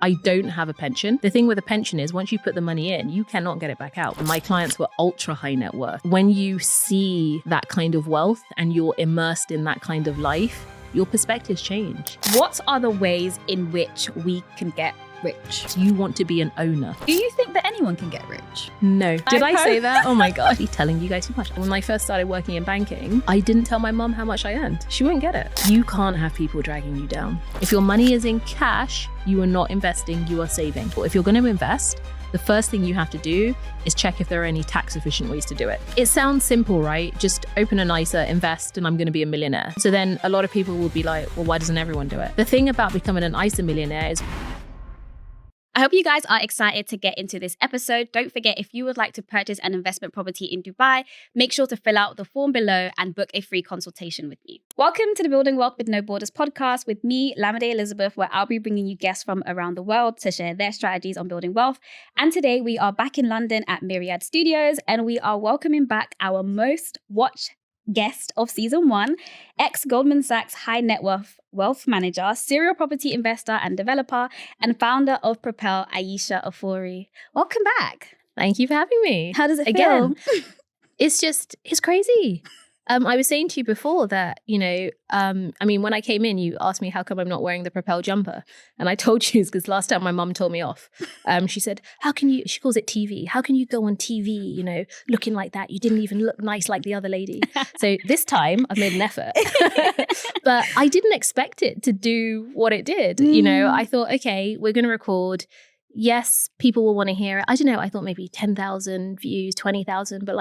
I don't have a pension. The thing with a pension is once you put the money in, you cannot get it back out. My clients were ultra high net worth. When you see that kind of wealth and you're immersed in that kind of life, your perspectives change. What are the ways in which we can get rich? You want to be an owner. Do you think that anyone can get rich? No. Did I say that? Oh my God. I'm telling you guys too much. When I first started working in banking, I didn't tell my mum how much I earned. She wouldn't get it. You can't have people dragging you down. If your money is in cash, you are not investing, you are saving. But if you're going to invest, the first thing you have to do is check if there are any tax efficient ways to do it. It sounds simple, right? Just open an ISA, invest, and I'm going to be a millionaire. So then a lot of people will be like, well, why doesn't everyone do it? The thing about becoming an ISA millionaire is I hope you guys are excited to get into this episode. Don't forget, if you would like to purchase an investment property in Dubai, make sure to fill out the form below and book a free consultation with me. Welcome to the Building Wealth with No Borders podcast with me, Lamide Elizabeth, where I'll be bringing you guests from around the world to share their strategies on building wealth. And today we are back in London at Myriad Studios, and we are welcoming back our most watched guest of season 1, ex-Goldman Sachs high net worth wealth manager, serial property investor and developer, and founder of Propelle, Ayesha Ofori. Welcome back. Thank you for having me. How does it feel? It's crazy. I was saying to you before that, when I came in, you asked me how come I'm not wearing the Propelle jumper. And I told you because last time my mum told me off. She said, she calls it TV. How can you go on TV, looking like that? You didn't even look nice like the other lady. So this time I've made an effort. But I didn't expect it to do what it did. I thought, okay, we're going to record. Yes, people will want to hear it. I don't know. I thought maybe 10,000 views, 20,000, but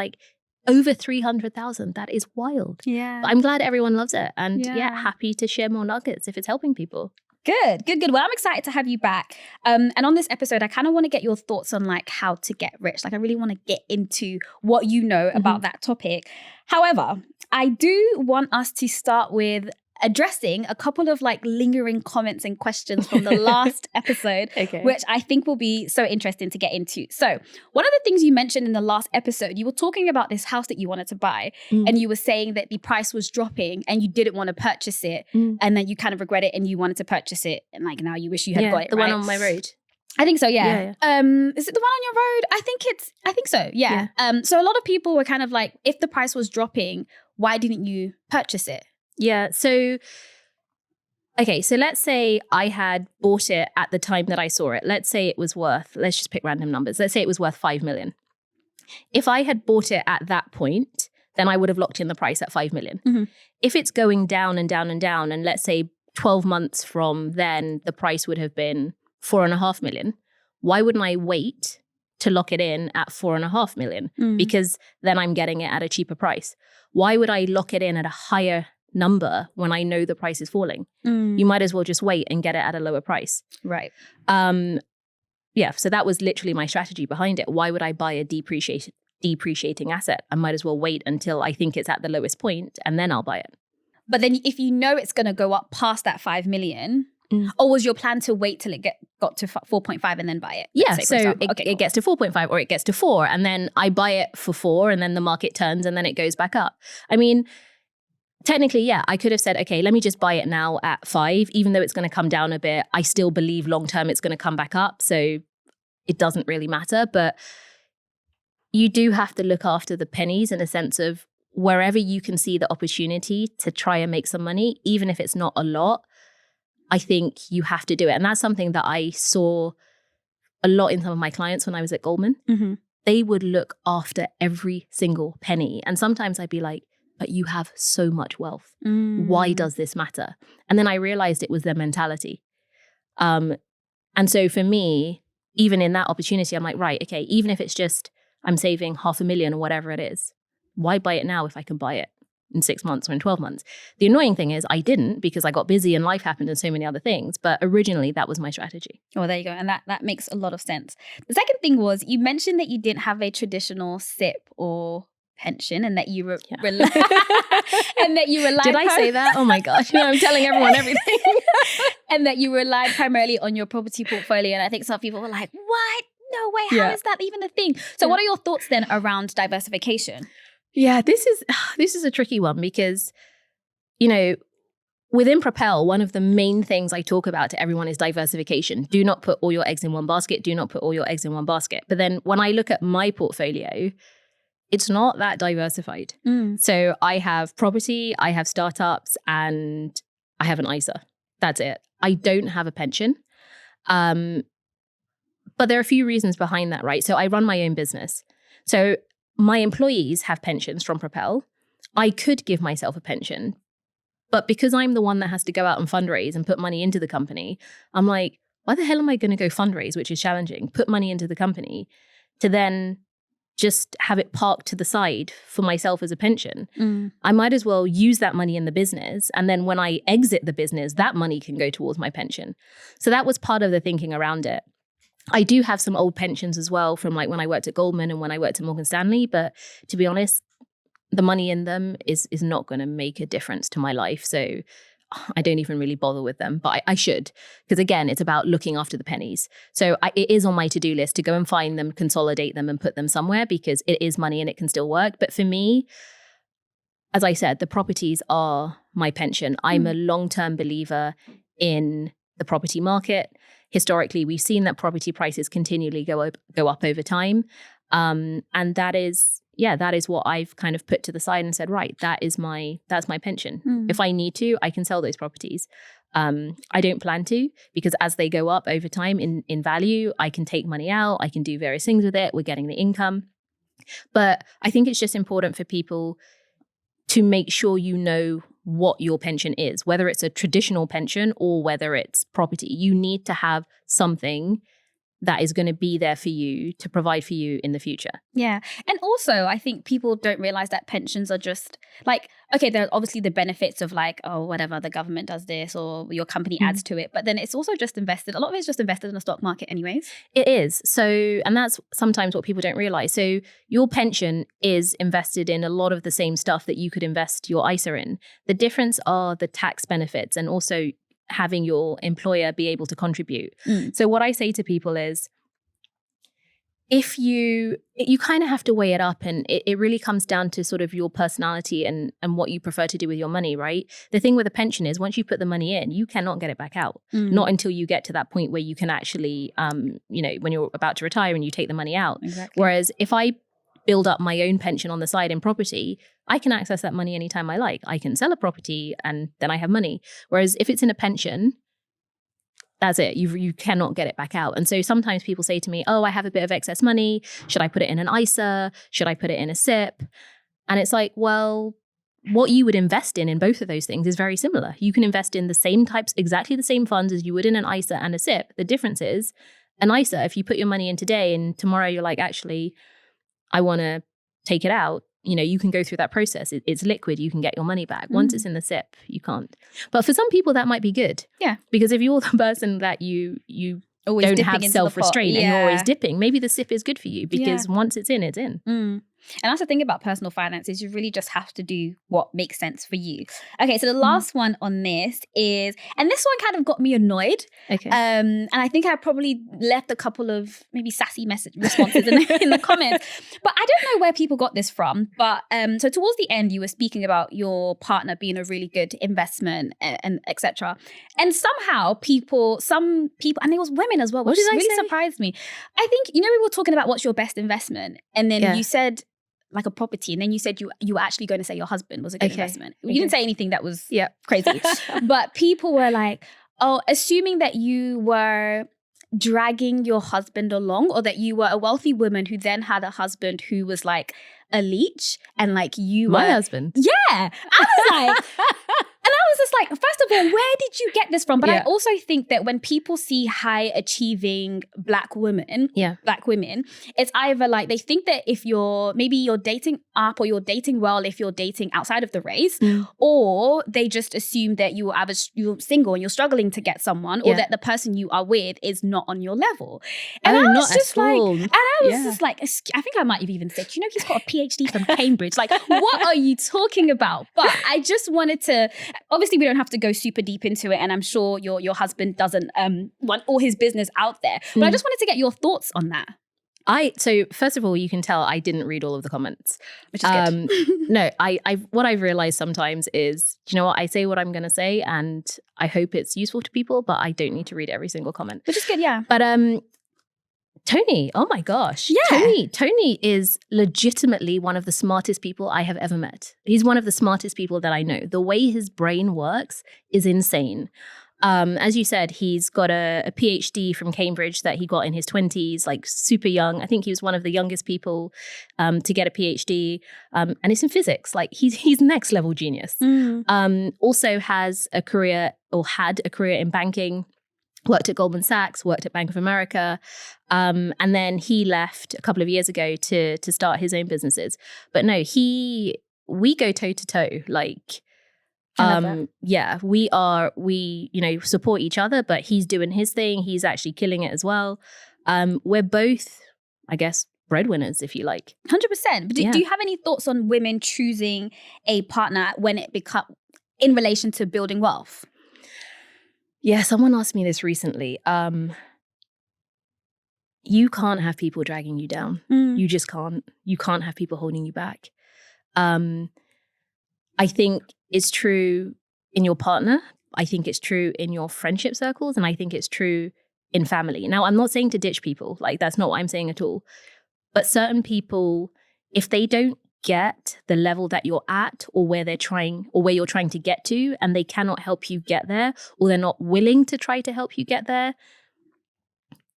over 300,000. That is wild. Yeah. But I'm glad everyone loves it. And happy to share more nuggets if it's helping people. Good. Well, I'm excited to have you back. And on this episode, I kind of want to get your thoughts on how to get rich. I really want to get into what you know about that topic. However, I do want us to start with addressing a couple of lingering comments and questions from the last episode, which I think will be so interesting to get into. So one of the things you mentioned in the last episode, you were talking about this house that you wanted to buy and you were saying that the price was dropping and you didn't want to purchase it and then you kind of regret it and you wanted to purchase it and now you wish you had got it, the one on my road. I think so, yeah. Is it the one on your road? I think so, yeah. So a lot of people were kind of if the price was dropping, why didn't you purchase it? Yeah. So let's say I had bought it at the time that I saw it. Let's say it was worth, let's just pick random numbers. Let's say it was worth 5 million. If I had bought it at that point, then I would have locked in the price at 5 million. Mm-hmm. If it's going down and down and down, and let's say 12 months from then, the price would have been 4.5 million. Why wouldn't I wait to lock it in at 4.5 million? Because then I'm getting it at a cheaper price. Why would I lock it in at a higher number when I know the price is falling? You might as well just wait and get it at a lower price. Right. So that was literally my strategy behind it. Why would I buy a depreciating asset? I might as well wait until I think it's at the lowest point and then I'll buy it. But then if you know it's going to go up past that 5 million, or was your plan to wait till it got to 4.5 and then buy it? Yeah, so it gets to 4.5 or it gets to 4 and then I buy it for 4 and then the market turns and then it goes back up. I mean, technically, yeah, I could have said, okay, let me just buy it now at 5, even though it's going to come down a bit. I still believe long-term it's going to come back up. So it doesn't really matter. But you do have to look after the pennies in a sense of wherever you can see the opportunity to try and make some money, even if it's not a lot, I think you have to do it. And that's something that I saw a lot in some of my clients when I was at Goldman. Mm-hmm. They would look after every single penny. And sometimes I'd be like, but you have so much wealth. Why does this matter? And then I realized it was their mentality. And so for me, even in that opportunity, I'm like, right, okay, even if it's just I'm saving 500,000 or whatever it is, why buy it now if I can buy it in 6 months or in 12 months? The annoying thing is I didn't because I got busy and life happened and so many other things. But originally that was my strategy. Oh, there you go. And that makes a lot of sense. The second thing was you mentioned that you didn't have a traditional SIP or pension and that you relied. Did I say that? Oh my gosh. I'm telling everyone everything. And that you relied primarily on your property portfolio. And I think some people were like, what? No way. How is that even a thing? So what are your thoughts then around diversification? Yeah, this is a tricky one because, within Propelle, one of the main things I talk about to everyone is diversification. Do not put all your eggs in one basket. Do not put all your eggs in one basket. But then when I look at my portfolio, it's not that diversified. So I have property, I have startups, and I have an ISA. That's it. I don't have a pension. But there are a few reasons behind that, right? So I run my own business. So my employees have pensions from Propelle. I could give myself a pension, but because I'm the one that has to go out and fundraise and put money into the company, I'm like, why the hell am I going to go fundraise, which is challenging, put money into the company to then just have it parked to the side for myself as a pension? I might as well use that money in the business. And then when I exit the business, that money can go towards my pension. So that was part of the thinking around it. I do have some old pensions as well from like when I worked at Goldman and when I worked at Morgan Stanley. But to be honest, the money in them is not going to make a difference to my life. So I don't even really bother with them, but I should. Because again, it's about looking after the pennies. So it is on my to-do list to go and find them, consolidate them and put them somewhere because it is money and it can still work. But for me, as I said, the properties are my pension. I'm a long-term believer in the property market. Historically, we've seen that property prices continually go up over time. And that is what I've kind of put to the side and said, right, that's my pension. If I need to, I can sell those properties. I don't plan to, because as they go up over time in value, I can take money out, I can do various things with it, we're getting the income. But I think it's just important for people to make sure you know what your pension is, whether it's a traditional pension or whether it's property. You need to have something that is going to be there for you to provide for you in the future. Yeah. And also, I think people don't realize that pensions are just like, okay, there are obviously the benefits of like, oh, whatever, the government does this or your company adds to it. But then it's also just invested. A lot of it's just invested in the stock market anyways. It is. So, and that's sometimes what people don't realize. So your pension is invested in a lot of the same stuff that you could invest your ISA in. The difference are the tax benefits and also having your employer be able to contribute. So what I say to people is, if you kind of have to weigh it up, and it really comes down to sort of your personality and what you prefer to do with your money, right? The thing with a pension is once you put the money in, you cannot get it back out. Not until you get to that point where you can actually, when you're about to retire and you take the money out. Exactly. Whereas if I build up my own pension on the side in property, I can access that money anytime I like. I can sell a property and then I have money. Whereas if it's in a pension, that's it. You cannot get it back out. And so sometimes people say to me, oh, I have a bit of excess money. Should I put it in an ISA? Should I put it in a SIP? And it's like, well, what you would invest in both of those things is very similar. You can invest in the same types, exactly the same funds as you would in an ISA and a SIP. The difference is an ISA, if you put your money in today and tomorrow you're like, actually, I want to take it out, you can go through that process. It's liquid. You can get your money back. Once it's in the SIP, you can't. But for some people, that might be good. Yeah. Because if you're the person that you always don't have self-restraint and you're always dipping, maybe the SIP is good for you because once it's in, it's in. And that's the thing about personal finances. You really just have to do what makes sense for you. Okay, so the last one on this is, and this one kind of got me annoyed. Okay. And I think I probably left a couple of maybe sassy responses in the comments. But I don't know where people got this from. But so towards the end, you were speaking about your partner being a really good investment and etc. And somehow some people, and it was women as well, which really surprised me. I think, we were talking about what's your best investment. And then you said, like a property, and then you said you were actually going to say your husband was a good investment. You didn't say anything that was crazy. But people were like, oh, assuming that you were dragging your husband along, or that you were a wealthy woman who then had a husband who was like a leech, and like you my were... husband. Yeah. I was like... And I was just like, first of all, where did you get this from? But I also think that when people see high achieving black women, it's either like they think that if you're dating up or you're dating well if you're dating outside of the race, or they just assume that you're single and you're struggling to get someone, or that the person you are with is not on your level. And I was just like, I think I might have even said, he's got a PhD from Cambridge. Like, what are you talking about? But I just wanted to... Obviously, we don't have to go super deep into it, and I'm sure your husband doesn't want all his business out there. But I just wanted to get your thoughts on that. So first of all, you can tell I didn't read all of the comments. Which is good. No, what I've realized sometimes is, you know what, I say what I'm going to say and I hope it's useful to people, but I don't need to read every single comment. Which is good, yeah. But Tony, oh my gosh. Yeah. Tony is legitimately one of the smartest people I have ever met. He's one of the smartest people that I know. The way his brain works is insane. As you said, he's got a PhD from Cambridge that he got in his 20s, like super young. I think he was one of the youngest people to get a PhD. And it's in physics. Like he's next level genius. Also has a career or had a career in banking, worked at Goldman Sachs, worked at Bank of America. And then he left a couple of years ago to start his own businesses. But no, we go toe to toe. Like, yeah, we support each other, but he's doing his thing. He's actually killing it as well. We're both, I guess, breadwinners, if you like. 100%. But do you have any thoughts on women choosing a partner when it becomes in relation to building wealth? Yeah, someone asked me this recently. You can't have people dragging you down. You just can't. You can't have people holding you back. I think it's true in your partner. I think it's true in your friendship circles. And I think it's true in family. Now, I'm not saying to ditch people. Like, that's not what I'm saying at all. But certain people, if they don't get the level that you're at or where they're trying or where you're trying to get to, and they cannot help you get there, or they're not willing to try to help you get there,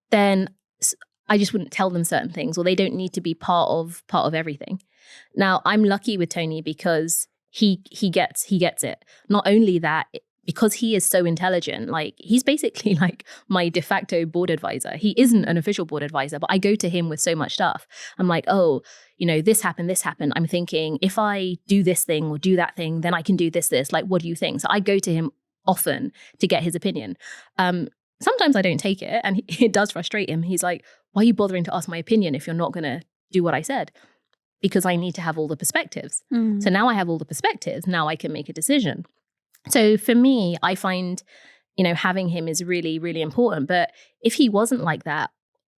then I just wouldn't tell them certain things, or they don't need to be part of everything. Now, I'm lucky with Tony because he gets it. Not only that, because he is so intelligent, like he's basically like my de facto board advisor. He isn't an official board advisor, but I go to him with so much stuff. I'm like, oh, this happened. I'm thinking if I do this thing or do that thing, then I can do this. Like, what do you think? So I go to him often to get his opinion. Sometimes I don't take it and it does frustrate him. He's like, why are you bothering to ask my opinion if you're not going to do what I said? Because I need to have all the perspectives. So now I have all the perspectives. Now I can make a decision. So for me, I find, having him is really, really important. But if he wasn't like that,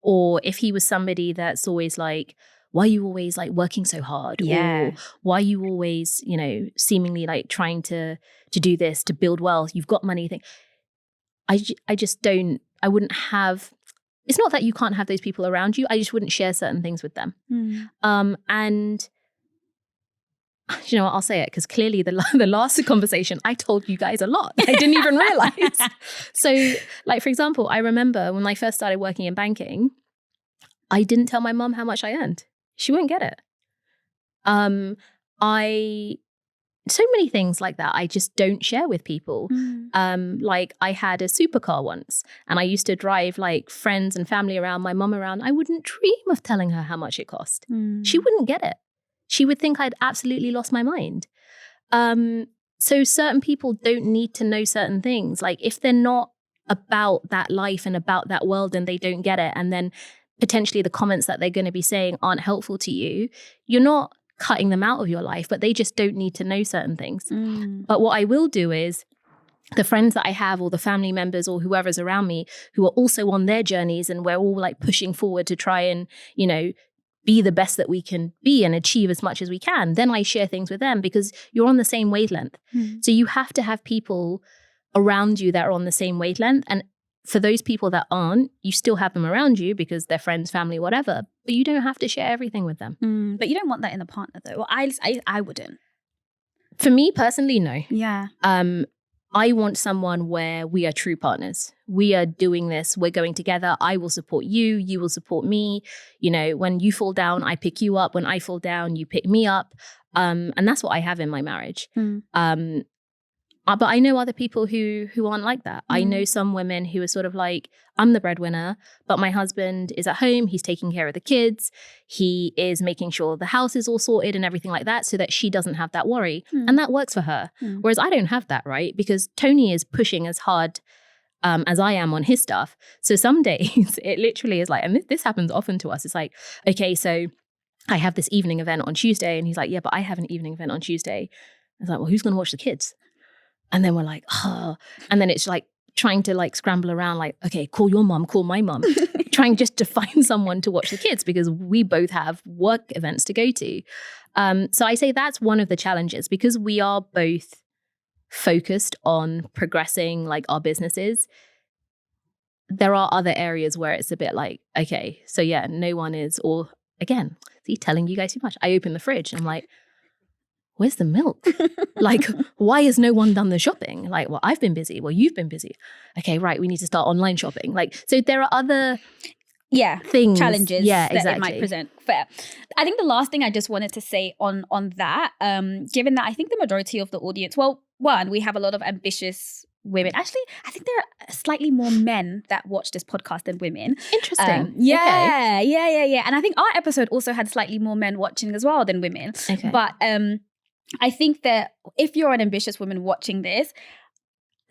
or if he was somebody that's always like, why are you always like working so hard? Yeah. Or why are you always, seemingly like trying to do this, to build wealth? You've got money. I just don't, I wouldn't have, it's not that you can't have those people around you. I just wouldn't share certain things with them. And I'll say it because clearly the last conversation, I told you guys a lot. I didn't even realize. So like, for example, I remember when I first started working in banking, I didn't tell my mum how much I earned. She wouldn't get it. So many things like that I just don't share with people. Like I had a supercar once and I used to drive like friends and family around, my mum around. I wouldn't dream of telling her how much it cost. She wouldn't get it. She would think I'd absolutely lost my mind. So certain people don't need to know certain things. Like if they're not about that life and about that world and they don't get it, and then potentially the comments that they're going to be saying aren't helpful to you, you're not cutting them out of your life, but they just don't need to know certain things. But what I will do is the friends that I have or the family members or whoever's around me who are also on their journeys and we're all like pushing forward to try and, be the best that we can be and achieve as much as we can, then I share things with them because you're on the same wavelength. So you have to have people around you that are on the same wavelength. And for those people that aren't, you still have them around you because they're friends, family, whatever, but you don't have to share everything with them. But you don't want that in a partner though. Well, I wouldn't. For me personally, no. Yeah. I want someone where we are true partners. We are doing this. We're going together. I will support you. You will support me. When you fall down, I pick you up. When I fall down, you pick me up. And that's what I have in my marriage. But I know other people who aren't like that. I know some women who are sort of like, I'm the breadwinner, but my husband is at home. He's taking care of the kids. He is making sure the house is all sorted and everything like that so that she doesn't have that worry. And that works for her. Whereas I don't have that, right? Because Tony is pushing as hard as I am on his stuff. So some days it literally is like, and this happens often to us. It's like, okay, so I have this evening event on Tuesday. And he's like, yeah, but I have an evening event on Tuesday. I was like, well, who's going to watch the kids? And then we're like, oh. And then it's like trying to like scramble around like, okay, call your mum, call my mum, trying just to find someone to watch the kids because we both have work events to go to. So I say that's one of the challenges because we are both focused on progressing like our businesses. There are other areas where it's a bit like, okay, so yeah, no one is, or again, see, telling you guys too much. I open the fridge, I'm like, where's the milk? Like, why has no one done the shopping? Like, well, I've been busy. Well, you've been busy. Okay, right, we need to start online shopping. Like, so there are other things, challenges that exactly. it might present. Fair. I think the last thing I just wanted to say on that, given that I think the majority of the audience, well, one, we have a lot of ambitious women. Actually, I think there are slightly more men that watch this podcast than women. Interesting. Yeah. And I think our episode also had slightly more men watching as well than women. Okay. But I think that if you're an ambitious woman watching this,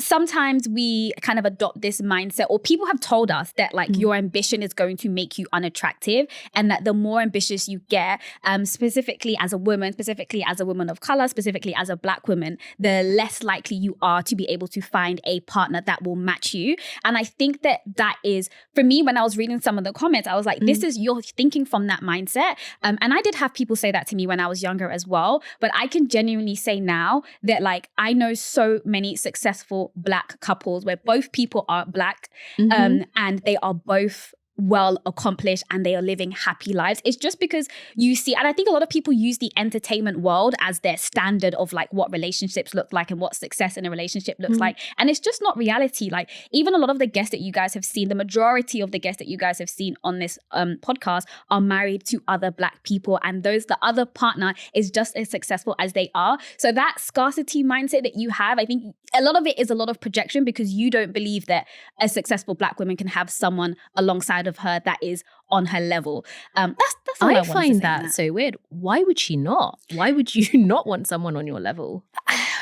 sometimes we kind of adopt this mindset, or people have told us that like your ambition is going to make you unattractive, and that the more ambitious you get, specifically as a woman of color, specifically as a Black woman, the less likely you are to be able to find a partner that will match you. And I think that is, for me, when I was reading some of the comments, I was like, this is, you're thinking from that mindset. And I did have people say that to me when I was younger as well. But I can genuinely say now that like, I know so many successful Black couples where both people are Black, and they are both well accomplished and they are living happy lives. It's just because you see, and I think a lot of people use the entertainment world as their standard of like what relationships look like and what success in a relationship looks like. And it's just not reality. Like even a lot of the guests that you guys have seen, the majority of the guests that you guys have seen on this podcast are married to other Black people, and the other partner is just as successful as they are. So that scarcity mindset that you have, I think a lot of it is a lot of projection because you don't believe that a successful Black woman can have someone alongside of her that is on her level. That's all I find that so weird. Why would she not? Why would you not want someone on your level?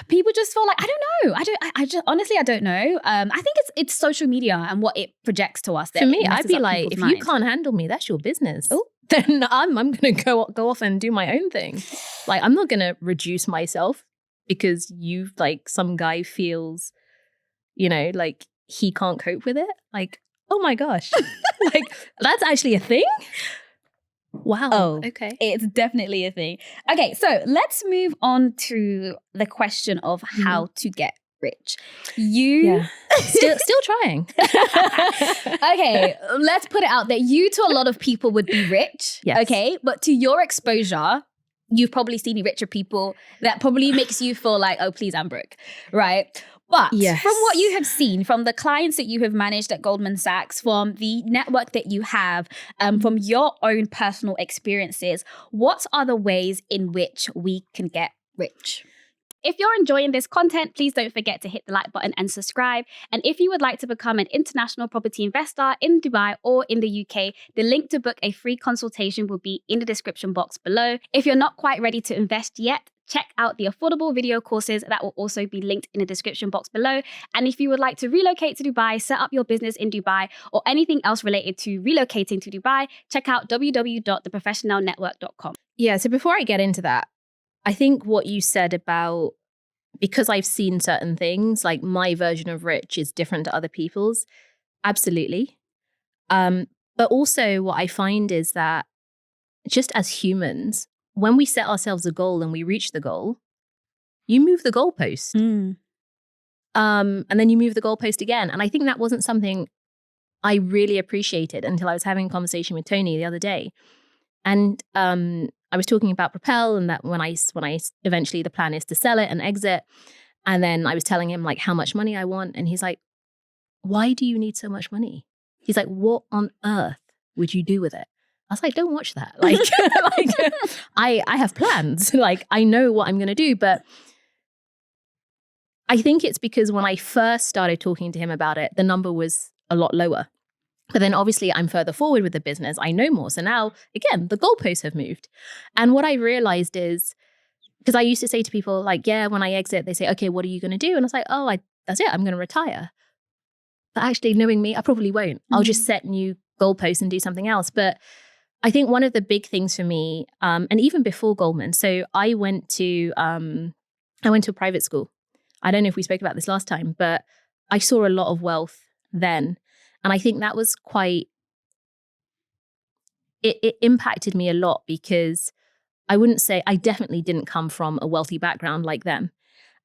People just feel like, I don't know. I just honestly, I don't know. I think it's social media and what it projects to us. For me, I'd be like, if you can't handle me, that's your business. Oh, then I'm going to go off and do my own thing. Like, I'm not going to reduce myself because you like some guy feels, like he can't cope with it. Like, oh my gosh. Like, that's actually a thing? Wow. Oh, okay. It's definitely a thing. Okay, so let's move on to the question of how to get rich. Still trying. Okay, let's put it out that you to a lot of people would be rich. Yes. Okay, but to your exposure, you've probably seen richer people that probably makes you feel like, oh, please, I'm broke, right? But from what you have seen, from the clients that you have managed at Goldman Sachs, from the network that you have, from your own personal experiences, what are the ways in which we can get rich? If you're enjoying this content, please don't forget to hit the like button and subscribe. And if you would like to become an international property investor in Dubai or in the UK, the link to book a free consultation will be in the description box below. If you're not quite ready to invest yet, check out the affordable video courses that will also be linked in the description box below. And if you would like to relocate to Dubai, set up your business in Dubai, or anything else related to relocating to Dubai, check out www.theprofessionalnetwork.com. Yeah, so before I get into that, I think what you said about, because I've seen certain things, like my version of rich is different to other people's. Absolutely. But also what I find is that just as humans, when we set ourselves a goal and we reach the goal, you move the goalpost. And then you move the goalpost again. And I think that wasn't something I really appreciated until I was having a conversation with Tony the other day. And I was talking about Propelle, and that when I eventually, the plan is to sell it and exit. And then I was telling him like how much money I want. And he's like, why do you need so much money? He's like, what on earth would you do with it? I was like, don't watch that. Like, I have plans. Like, I know what I'm going to do. But I think it's because when I first started talking to him about it, the number was a lot lower. But then obviously I'm further forward with the business. I know more. So now, again, the goalposts have moved. And what I realized is, because I used to say to people like, yeah, when I exit, they say, okay, what are you going to do? And I was like, oh, that's it. I'm going to retire. But actually, knowing me, I probably won't. I'll just set new goalposts and do something else. But I think one of the big things for me, and even before Goldman, so I went to a private school. I don't know if we spoke about this last time, but I saw a lot of wealth then. And I think that was it impacted me a lot, because I wouldn't say, I definitely didn't come from a wealthy background like them.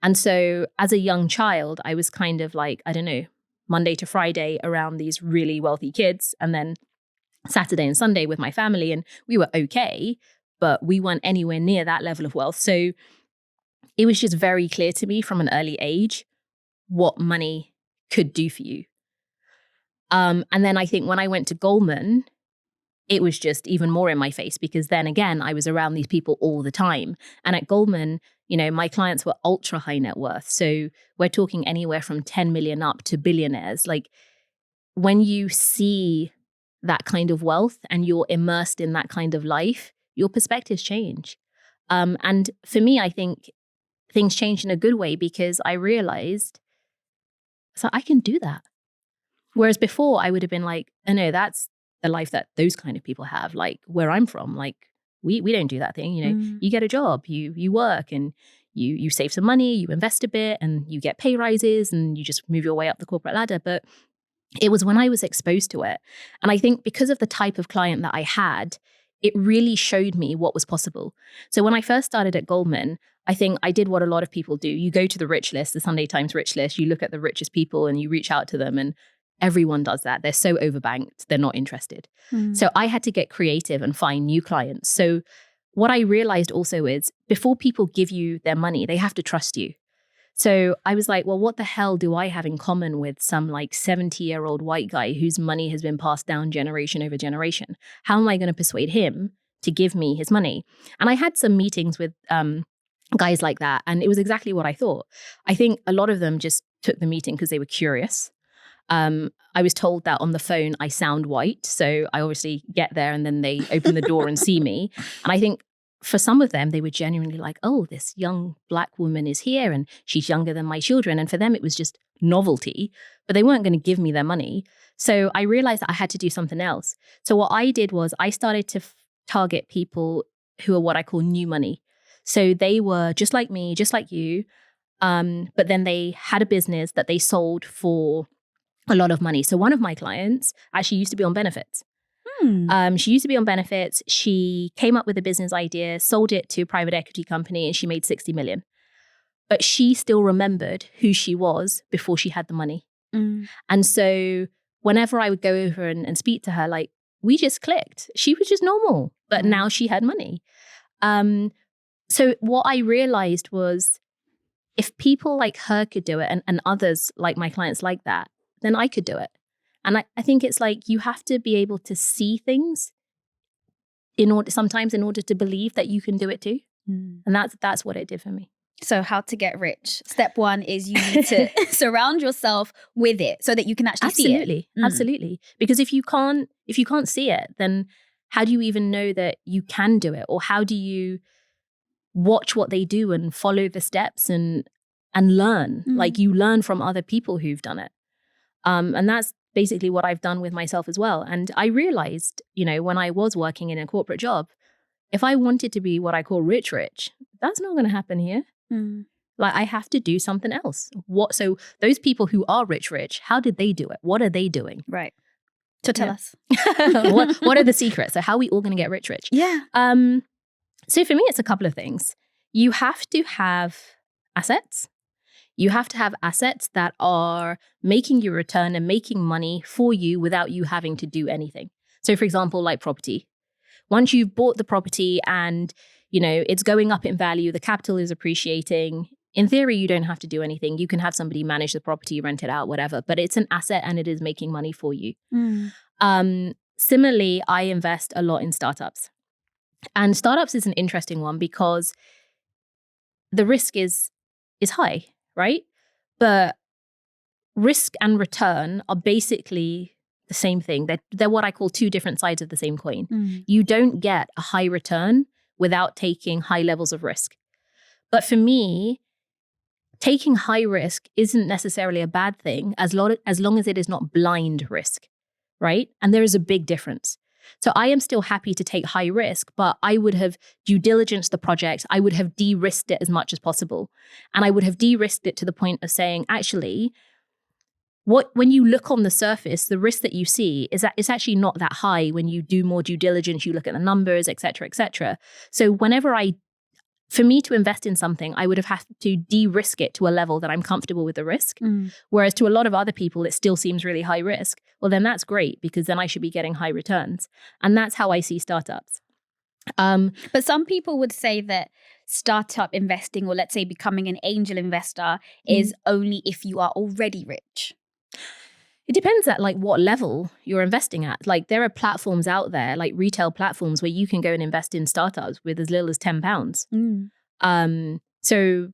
And so as a young child, I was kind of like, I don't know, Monday to Friday around these really wealthy kids, and then Saturday and Sunday with my family. And we were okay, but we weren't anywhere near that level of wealth. So it was just very clear to me from an early age what money could do for you. And then I think when I went to Goldman, it was just even more in my face, because then again, I was around these people all the time. And at Goldman, my clients were ultra high net worth. So we're talking anywhere from 10 million up to billionaires. Like, when you see that kind of wealth and you're immersed in that kind of life, your perspectives change. And for me, I think things changed in a good way, because I realized, so I can do that. Whereas before I would have been like, oh no, that's the life that those kind of people have. Like, where I'm from, like, we don't do that thing. You get a job, you work, and you save some money, you invest a bit, and you get pay rises, and you just move your way up the corporate ladder. But it was when I was exposed to it. And I think because of the type of client that I had, it really showed me what was possible. So when I first started at Goldman, I think I did what a lot of people do. You go to the rich list, the Sunday Times rich list, you look at the richest people and you reach out to them, and everyone does that. They're so overbanked, they're not interested. So I had to get creative and find new clients. So what I realized also is, before people give you their money, they have to trust you. So I was like, well, what the hell do I have in common with some like 70-year-old white guy whose money has been passed down generation over generation? How am I going to persuade him to give me his money? And I had some meetings with guys like that, and it was exactly what I thought. I think a lot of them just took the meeting because they were curious. I was told that on the phone I sound white, so I obviously get there and then they open the door and see me. And I think for some of them, they were genuinely like, oh, this young Black woman is here and she's younger than my children. And for them, it was just novelty, but they weren't going to give me their money. So I realized that I had to do something else. So what I did was I started to target people who are what I call new money. So they were just like me, just like you, but then they had a business that they sold for a lot of money. So one of my clients actually used to be on benefits. She used to be on benefits. She came up with a business idea, sold it to a private equity company, and she made 60 million. But she still remembered who she was before she had the money. And so whenever I would go over and speak to her, like, we just clicked. She was just normal, but now she had money. So what I realized was, if people like her could do it, and others like my clients like that, then I could do it. And I think it's like, you have to be able to see things in order to believe that you can do it too. And that's what it did for me. So how to get rich? Step one is you need to surround yourself with it so that you can actually see it. Absolutely. Because if you can't see it, then how do you even know that you can do it? Or how do you watch what they do and follow the steps and learn? Like, you learn from other people who've done it. And that's basically what I've done with myself as well. And I realized, when I was working in a corporate job, if I wanted to be what I call rich, that's not going to happen here. Like, I have to do something else. So those people who are rich, how did they do it? What are they doing? Right. So tell us. What are the secrets? So how are we all going to get rich? Yeah. So for me, it's a couple of things. You have to have assets. You have to have assets that are making you return and making money for you without you having to do anything. So for example, like property. Once you've bought the property and, it's going up in value, the capital is appreciating, in theory, you don't have to do anything. You can have somebody manage the property, rent it out, whatever, but it's an asset and it is making money for you. Similarly, I invest a lot in startups. And startups is an interesting one because the risk is high, right? But risk and return are basically the same thing. They're what I call two different sides of the same coin. You don't get a high return without taking high levels of risk. But for me, taking high risk isn't necessarily a bad thing as long as it is not blind risk, right? And there is a big difference. So I am still happy to take high risk, but I would have due diligenced the project. I would have de-risked it as much as possible. And I would have de-risked it to the point of saying, actually, when you look on the surface, the risk that you see is that it's actually not that high when you do more due diligence, you look at the numbers, et cetera, et cetera. So for me to invest in something, I would have had to de-risk it to a level that I'm comfortable with the risk. Whereas to a lot of other people, it still seems really high risk. Well, then that's great, because then I should be getting high returns. And that's how I see startups. But some people would say that startup investing, or let's say becoming an angel investor, is only if you are already rich. It depends at like what level you're investing at. Like there are platforms out there, like retail platforms, where you can go and invest in startups with as little as £10. So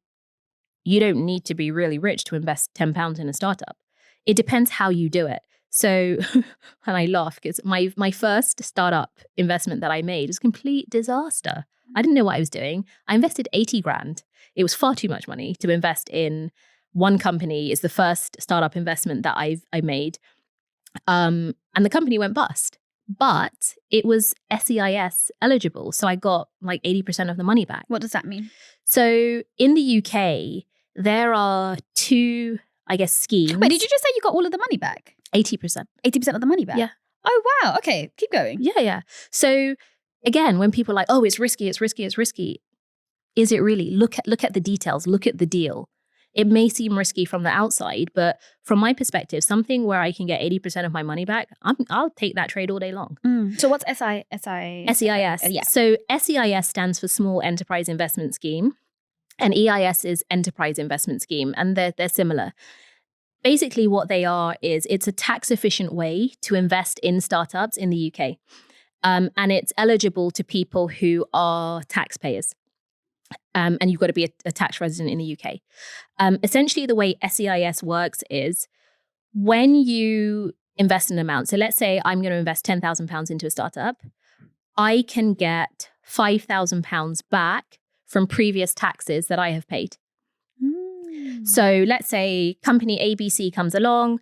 you don't need to be really rich to invest £10 in a startup. It depends how you do it. So, and I laugh because my first startup investment that I made was a complete disaster. I didn't know what I was doing. I invested 80 grand. It was far too much money to invest in one company. Is the first startup investment that I made. And the company went bust, but it was SEIS eligible. So I got like 80% of the money back. What does that mean? So in the UK, there are two, I guess, schemes. Wait, did you just say you got all of the money back? 80%. 80% of the money back? Yeah. Oh, wow. Okay, keep going. Yeah. So again, when people are like, oh, it's risky. Is it really? Look at the details. Look at the deal. It may seem risky from the outside, but from my perspective, something where I can get 80% of my money back, I'll take that trade all day long. So what's SEIS? SEIS. So SEIS stands for Small Enterprise Investment Scheme, and EIS is Enterprise Investment Scheme, and they're similar. Basically, what they are is it's a tax efficient way to invest in startups in the UK, and it's eligible to people who are taxpayers. And you've got to be a tax resident in the UK. Essentially, the way SEIS works is when you invest an amount. So let's say I'm going to invest £10,000 into a startup. I can get £5,000 back from previous taxes that I have paid. So let's say company ABC comes along.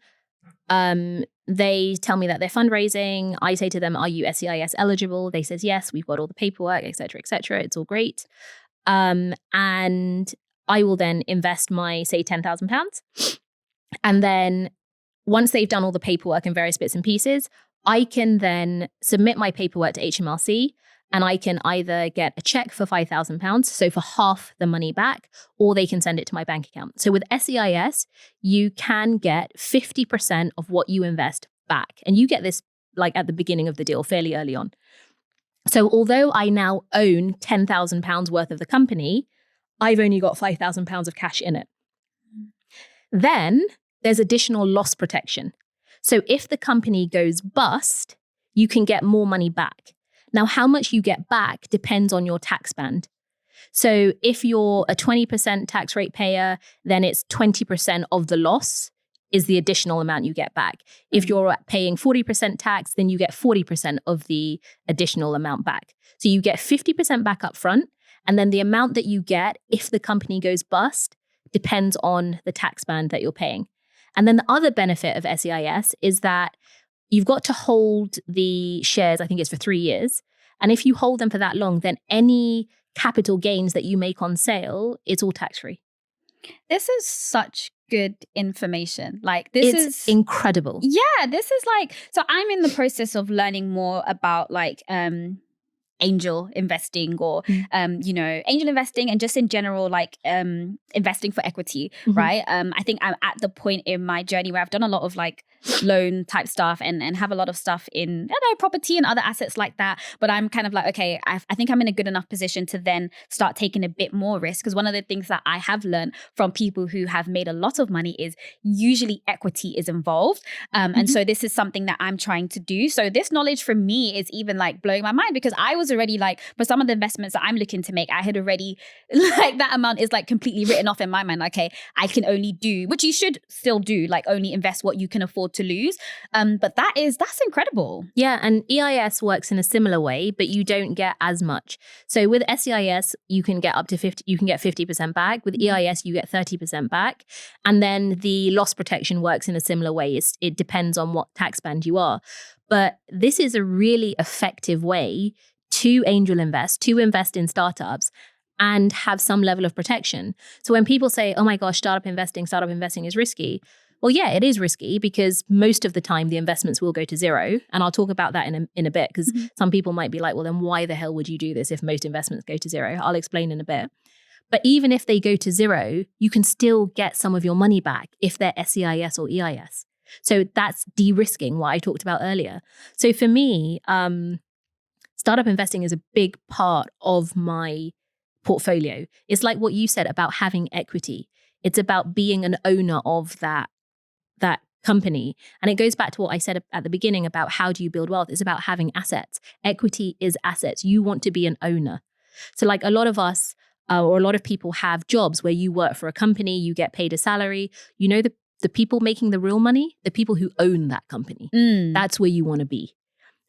They tell me that they're fundraising. I say to them, are you SEIS eligible? They says, yes, we've got all the paperwork, et cetera, et cetera. It's all great. And I will then invest my, say, £10,000. And then once they've done all the paperwork and various bits and pieces, I can then submit my paperwork to HMRC, and I can either get a check for £5,000, so for half the money back, or they can send it to my bank account. So with SEIS, you can get 50% of what you invest back. And you get this like at the beginning of the deal, fairly early on. So although I now own £10,000 worth of the company, I've only got £5,000 of cash in it. Then there's additional loss protection. So if the company goes bust, you can get more money back. Now, how much you get back depends on your tax band. So if you're a 20% tax rate payer, then it's 20% of the loss is the additional amount you get back. If you're paying 40% tax, then you get 40% of the additional amount back. So you get 50% back up front, and then the amount that you get if the company goes bust depends on the tax band that you're paying. And then the other benefit of SEIS is that you've got to hold the shares, I think it's for 3 years. And if you hold them for that long, then any capital gains that you make on sale, it's all tax-free. This is such good information. Like this is incredible. Yeah, this is like, so I'm in the process of learning more about like angel investing or angel investing and just in general like investing for equity, right? I think I'm at the point in my journey where I've done a lot of like loan type stuff and have a lot of stuff in property and other assets like that, but I'm kind of like, okay, I think I'm in a good enough position to then start taking a bit more risk, because one of the things that I have learned from people who have made a lot of money is usually equity is involved, and so this is something that I'm trying to do. So this knowledge for me is even like blowing my mind, because I was already like, for some of the investments that I'm looking to make, I had already like that amount is like completely written off in my mind. Okay, I can only do, which you should still do, like only invest what you can afford to lose. But that's incredible. Yeah, and EIS works in a similar way, but you don't get as much. So with SEIS, you can get up to 50% back. With EIS, you get 30% back. And then the loss protection works in a similar way. It depends on what tax band you are. But this is a really effective way to angel invest, to invest in startups and have some level of protection. So when people say, oh my gosh, startup investing is risky, well, yeah, it is risky because most of the time the investments will go to zero. And I'll talk about that in a bit, because some people might be like, well, then why the hell would you do this if most investments go to zero? I'll explain in a bit. But even if they go to zero, you can still get some of your money back if they're SEIS or EIS. So that's de-risking, what I talked about earlier. So for me, startup investing is a big part of my portfolio. It's like what you said about having equity. It's about being an owner of that company. And it goes back to what I said at the beginning about how do you build wealth. It's about having assets. Equity is assets. You want to be an owner. So like a lot of us, or a lot of people have jobs where you work for a company, you get paid a salary. You know, the people making the real money, the people who own that company. That's where you want to be.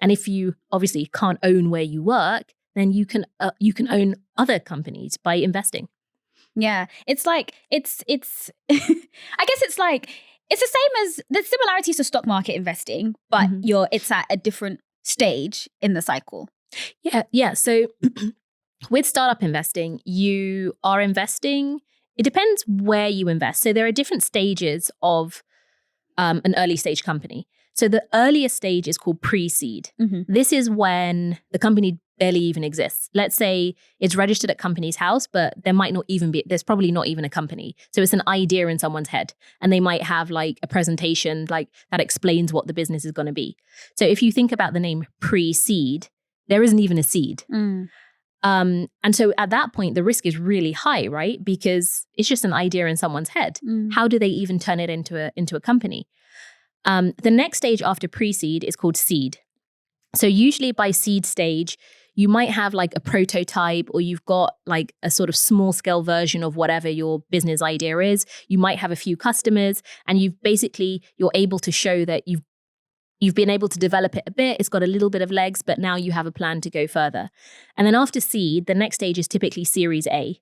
And if you obviously can't own where you work, then you can own other companies by investing. Yeah, it's like it's I guess it's like it's the same as the similarities to stock market investing, but it's at a different stage in the cycle. Yeah. So with startup investing, you are investing. It depends where you invest. So there are different stages of an early stage company. So the earliest stage is called pre-seed. This is when the company barely even exists. Let's say it's registered at Companies House, but there's probably not even a company. So it's an idea in someone's head, and they might have like a presentation like that explains what the business is going to be. So if you think about the name pre-seed, there isn't even a seed. And so at that point, the risk is really high, right? Because it's just an idea in someone's head. How do they even turn it into a company? The next stage after pre-seed is called seed. So usually by seed stage, you might have like a prototype, or you've got like a sort of small scale version of whatever your business idea is. You might have a few customers, and you're able to show that you've been able to develop it a bit. It's got a little bit of legs, but now you have a plan to go further. And then after seed, the next stage is typically Series A.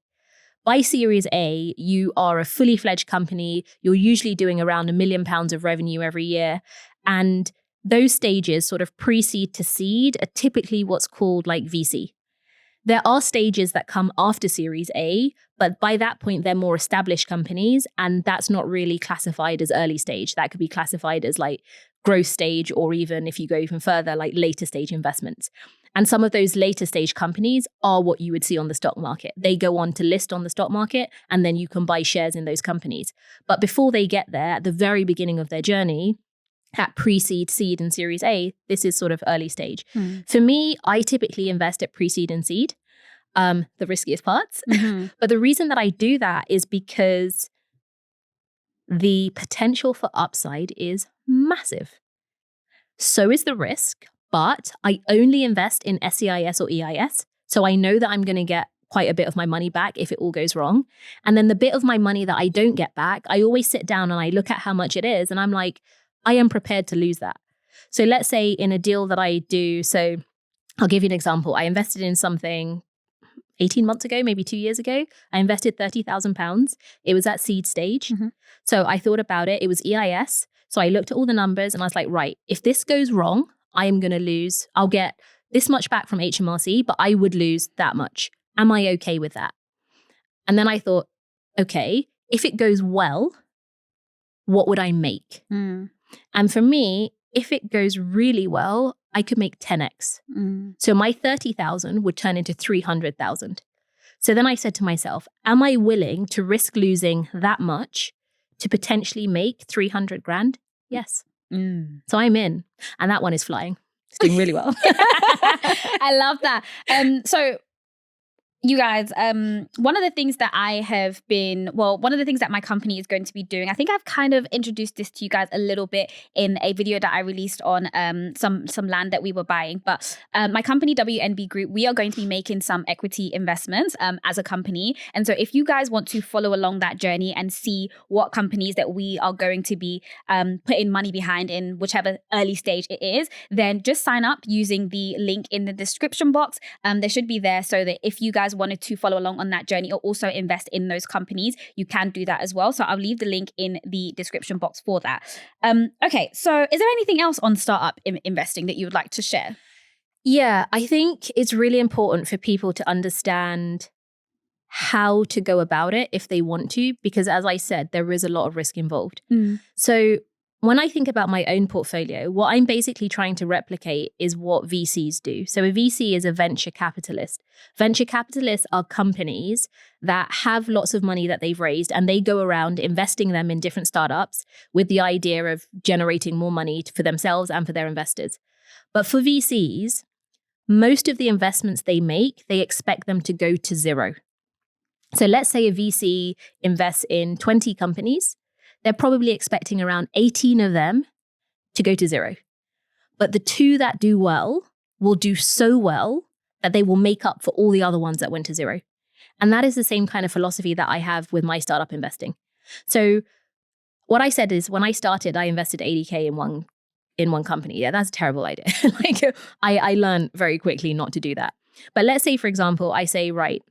By Series A, you are a fully fledged company. You're usually doing around £1 million of revenue every year. And those stages, sort of pre-seed to seed, are typically what's called like VC. There are stages that come after Series A, but by that point, they're more established companies, and that's not really classified as early stage. That could be classified as like growth stage, or even if you go even further, like later stage investments. And some of those later stage companies are what you would see on the stock market. They go on to list on the stock market, and then you can buy shares in those companies. But before they get there, at the very beginning of their journey, at pre-seed, seed, and Series A, this is sort of early stage. For me, I typically invest at pre-seed and seed, the riskiest parts. But the reason that I do that is because the potential for upside is massive. So is the risk, but I only invest in SEIS or EIS. So I know that I'm going to get quite a bit of my money back if it all goes wrong. And then the bit of my money that I don't get back, I always sit down and I look at how much it is, and I'm like, I am prepared to lose that. So let's say in a deal that I do, so I'll give you an example. I invested in something 18 months ago, maybe 2 years ago. I invested £30,000. It was at seed stage. So I thought about it. It was EIS. So I looked at all the numbers and I was like, right, if this goes wrong, I am going to lose. I'll get this much back from HMRC, but I would lose that much. Am I okay with that? And then I thought, okay, if it goes well, what would I make? And for me, if it goes really well, I could make 10x. So my 30,000 would turn into 300,000. So then I said to myself, am I willing to risk losing that much to potentially make 300 grand? Yes. So I'm in. And that one is flying. It's doing really well. I love that. So you guys, one of the things that one of the things that my company is going to be doing, I think I've kind of introduced this to you guys a little bit in a video that I released on some land that we were buying. But my company, WNB Group, we are going to be making some equity investments as a company. And so if you guys want to follow along that journey and see what companies that we are going to be putting money behind in whichever early stage it is, then just sign up using the link in the description box. They should be there so that if you guys wanted to follow along on that journey or also invest in those companies, you can do that as well. So I'll leave the link in the description box for that. Okay, so is there anything else on startup investing that you would like to share? Yeah, I think it's really important for people to understand how to go about it if they want to, because as I said, there is a lot of risk involved. So when I think about my own portfolio, what I'm basically trying to replicate is what VCs do. So a VC is a venture capitalist. Venture capitalists are companies that have lots of money that they've raised, and they go around investing them in different startups with the idea of generating more money for themselves and for their investors. But for VCs, most of the investments they make, they expect them to go to zero. So let's say a VC invests in 20 companies. They're probably expecting around 18 of them to go to zero. But the 2 that do well will do so well that they will make up for all the other ones that went to zero. And that is the same kind of philosophy that I have with my startup investing. So what I said is, when I started, I invested 80K in one company. Yeah, that's a terrible idea. I learned very quickly not to do that. But let's say, for example, I say, right,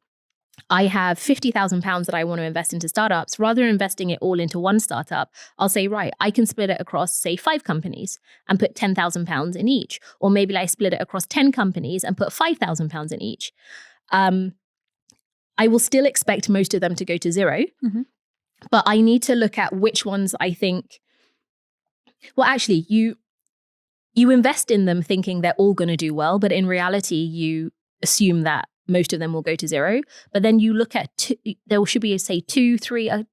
I have £50,000 that I want to invest into startups. Rather than investing it all into one startup, I'll say, right, I can split it across, say, 5 companies and put £10,000 in each. Or maybe I split it across 10 companies and put £5,000 in each. I will still expect most of them to go to zero, but I need to look at which ones I think, well, actually, you invest in them thinking they're all going to do well, but in reality, you assume that most of them will go to zero. But then you look at there should be, say, 2, 3, a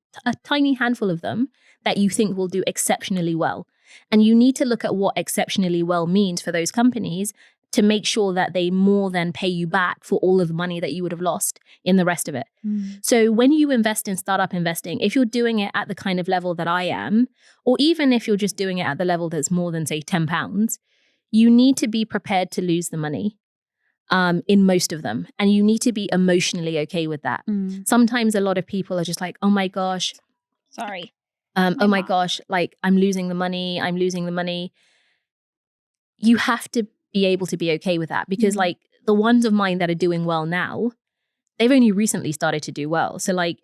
tiny handful of them that you think will do exceptionally well. And you need to look at what exceptionally well means for those companies to make sure that they more than pay you back for all of the money that you would have lost in the rest of it. So when you invest in startup investing, if you're doing it at the kind of level that I am, or even if you're just doing it at the level that's more than, say, £10, you need to be prepared to lose the money. In most of them. And you need to be emotionally okay with that. Sometimes a lot of people are just like, oh my gosh. Sorry. Oh my gosh, like I'm losing the money. You have to be able to be okay with that, because like the ones of mine that are doing well now, they've only recently started to do well. So like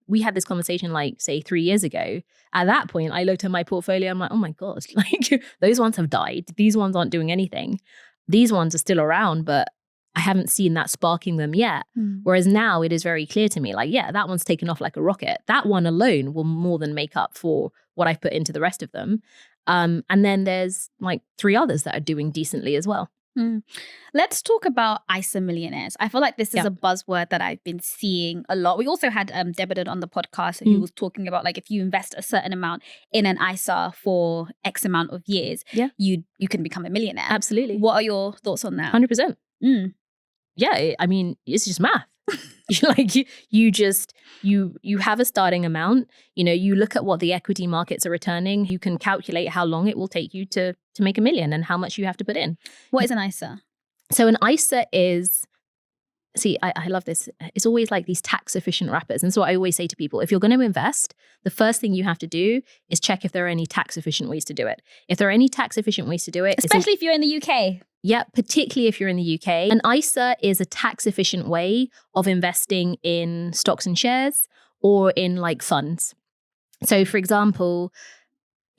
we had this conversation like, say, 3 years ago, at that point, I looked at my portfolio, I'm like, oh my gosh, like those ones have died. These ones aren't doing anything. These ones are still around, but I haven't seen that sparking them yet. Whereas now it is very clear to me, like, yeah, that one's taken off like a rocket. That one alone will more than make up for what I've put into the rest of them. And then there's like 3 others that are doing decently as well. Let's talk about ISA Millionaires. I feel like this is a buzzword that I've been seeing a lot. We also had Debated on the podcast who was talking about, like, if you invest a certain amount in an ISA for X amount of years, you can become a millionaire. Absolutely. What are your thoughts on that? 100%. Yeah, I mean, it's just math. Like you have a starting amount, you look at what the equity markets are returning, you can calculate how long it will take you to make $1 million and how much you have to put in. What is an ISA? So an ISA is, I love this. It's always like these tax efficient wrappers. And so I always say to people, if you're going to invest, the first thing you have to do is check if there are any tax efficient ways to do it. If there are any tax efficient ways to do it, especially if you're in the UK. Yeah, particularly if you're in the UK. An ISA is a tax-efficient way of investing in stocks and shares or in like funds. So for example,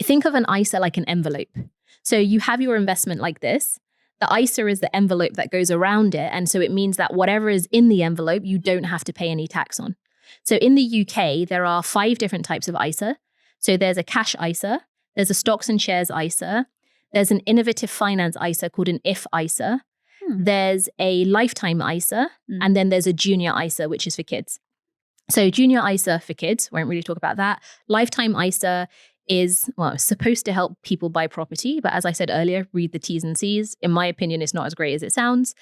think of an ISA like an envelope. So you have your investment like this. The ISA is the envelope that goes around it. And so it means that whatever is in the envelope, you don't have to pay any tax on. So in the UK, there are 5 different types of ISA. So there's a cash ISA, there's a stocks and shares ISA, there's an innovative finance ISA called an IF ISA. There's a lifetime ISA, and then there's a junior ISA, which is for kids. So junior ISA for kids, won't really talk about that. Lifetime ISA is, well, supposed to help people buy property. But as I said earlier, read the T's and C's. In my opinion, it's not as great as it sounds.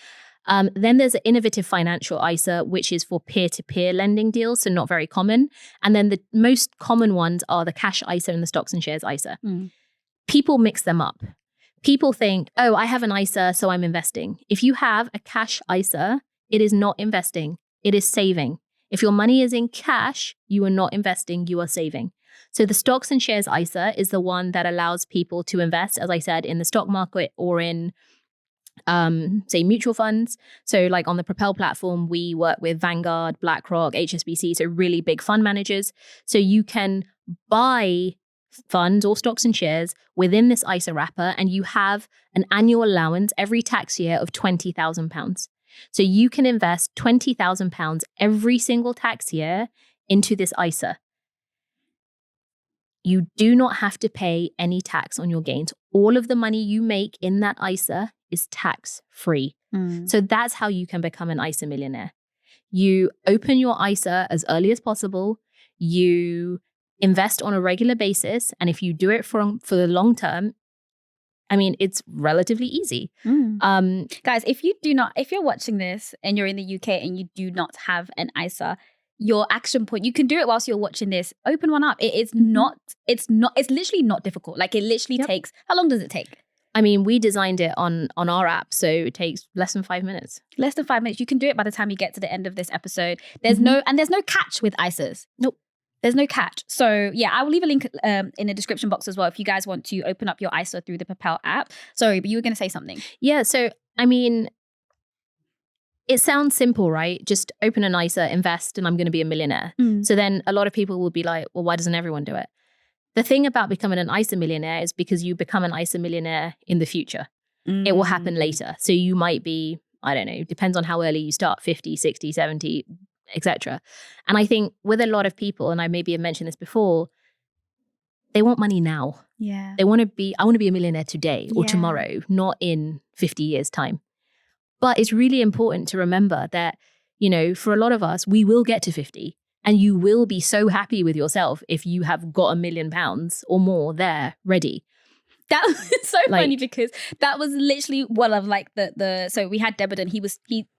Then there's an innovative financial ISA, which is for peer-to-peer lending deals, so not very common. And then the most common ones are the cash ISA and the stocks and shares ISA. People mix them up. People think, oh, I have an ISA, so I'm investing. If you have a cash ISA, it is not investing. It is saving. If your money is in cash, you are not investing, you are saving. So the stocks and shares ISA is the one that allows people to invest, as I said, in the stock market or in, say, mutual funds. So like on the Propelle platform, we work with Vanguard, BlackRock, HSBC, so really big fund managers. So you can buy funds or stocks and shares within this ISA wrapper, and you have an annual allowance every tax year of £20,000. So you can invest £20,000 every single tax year into this ISA. You do not have to pay any tax on your gains. All of the money you make in that ISA is tax-free. So that's how you can become an ISA millionaire. You open your ISA as early as possible. You invest on a regular basis. And if you do it for the long term, I mean, it's relatively easy. Guys, if you're watching this and you're in the UK and you do not have an ISA, your action point, you can do it whilst you're watching this. Open one up. It's literally not difficult. Like, it literally takes, how long does it take? I mean, we designed it on our app, so it takes less than 5 minutes. Less than 5 minutes. You can do it by the time you get to the end of this episode. There's no catch with ISAs. Nope. There's no catch. So yeah, I will leave a link in the description box as well if you guys want to open up your ISA through the Propelle app. Sorry, but you were going to say something. Yeah, so I mean, it sounds simple, right? Just open an ISA, invest, and I'm going to be a millionaire. So then a lot of people will be like, well, why doesn't everyone do it? The thing about becoming an ISA millionaire is because you become an ISA millionaire in the future. It will happen later. So you might be, I don't know, depends on how early you start, 50, 60, 70, etc. And I think with a lot of people, and I maybe have mentioned this before, they want money now. Yeah. I want to be a millionaire today or tomorrow, not in 50 years' time. But it's really important to remember that, you know, for a lot of us, we will get to 50. And you will be so happy with yourself if you have got £1 million or more there ready. That was so funny because that was literally one of like the so we had Deborah and he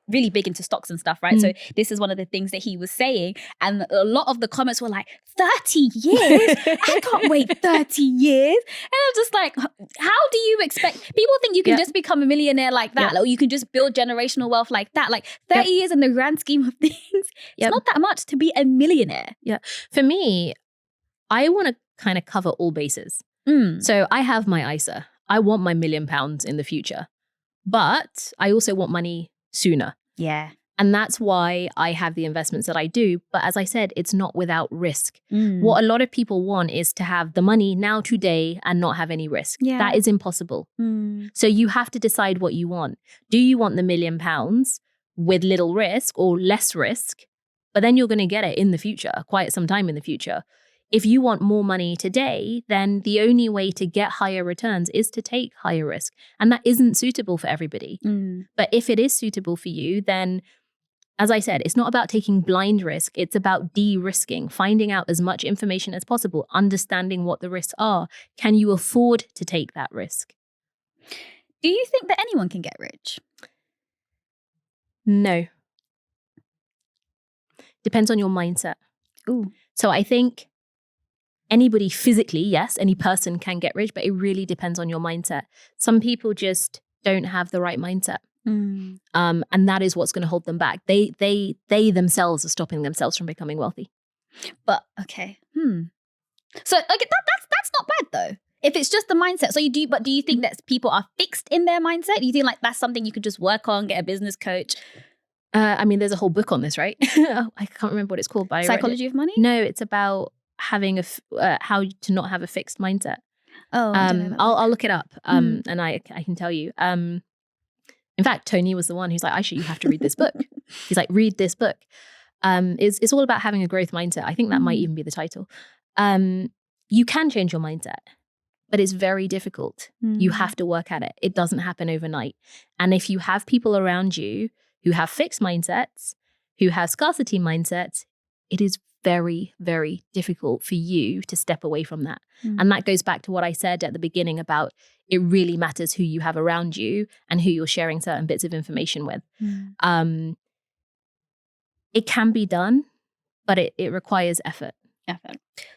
really big into stocks and stuff, right? So this is one of the things that he was saying. And a lot of the comments were like, 30 years? I can't wait 30 years. And I'm just like, how do you expect, people think you can just become a millionaire like that, or you can just build generational wealth like that. Like 30 years in the grand scheme of things, it's not that much to be a millionaire. Yeah. For me, I want to kind of cover all bases. So I have my ISA. I want my £1 million in the future, but I also want money sooner. Yeah. And that's why I have the investments that I do. But as I said, it's not without risk. What a lot of people want is to have the money now today and not have any risk. Yeah. That is impossible. So you have to decide what you want. Do you want the £1 million with little risk or less risk? But then you're going to get it in the future, quite some time in the future. If you want more money today, then the only way to get higher returns is to take higher risk. And that isn't suitable for everybody. But if it is suitable for you, then, as I said, it's not about taking blind risk. It's about de-risking, finding out as much information as possible, understanding what the risks are. Can you afford to take that risk? Do you think that anyone can get rich? No. Depends on your mindset. Ooh. So I think anybody physically, yes, any person can get rich, but it really depends on your mindset. Some people just don't have the right mindset. And that is what's going to hold them back. They themselves are stopping themselves from becoming wealthy. But okay. So like that's not bad though. If it's just the mindset. So do you think that people are fixed in their mindset? Do you think like that's something you could just work on, get a business coach? I mean, there's a whole book on this, right? I can't remember what it's called. But Psychology of Money? No, it's about having how to not have a fixed mindset. Oh, I'll look it up and I can tell you. In fact, Tony was the one who's like, Ayesha, you have to read this book. He's like, read this book. It's all about having a growth mindset. I think that might even be the title. You can change your mindset, but it's very difficult. You have to work at it. It doesn't happen overnight. And if you have people around you who have fixed mindsets, who have scarcity mindsets, it is very, very difficult for you to step away from that. And that goes back to what I said at the beginning about it really matters who you have around you and who you're sharing certain bits of information with. It can be done, but it requires effort.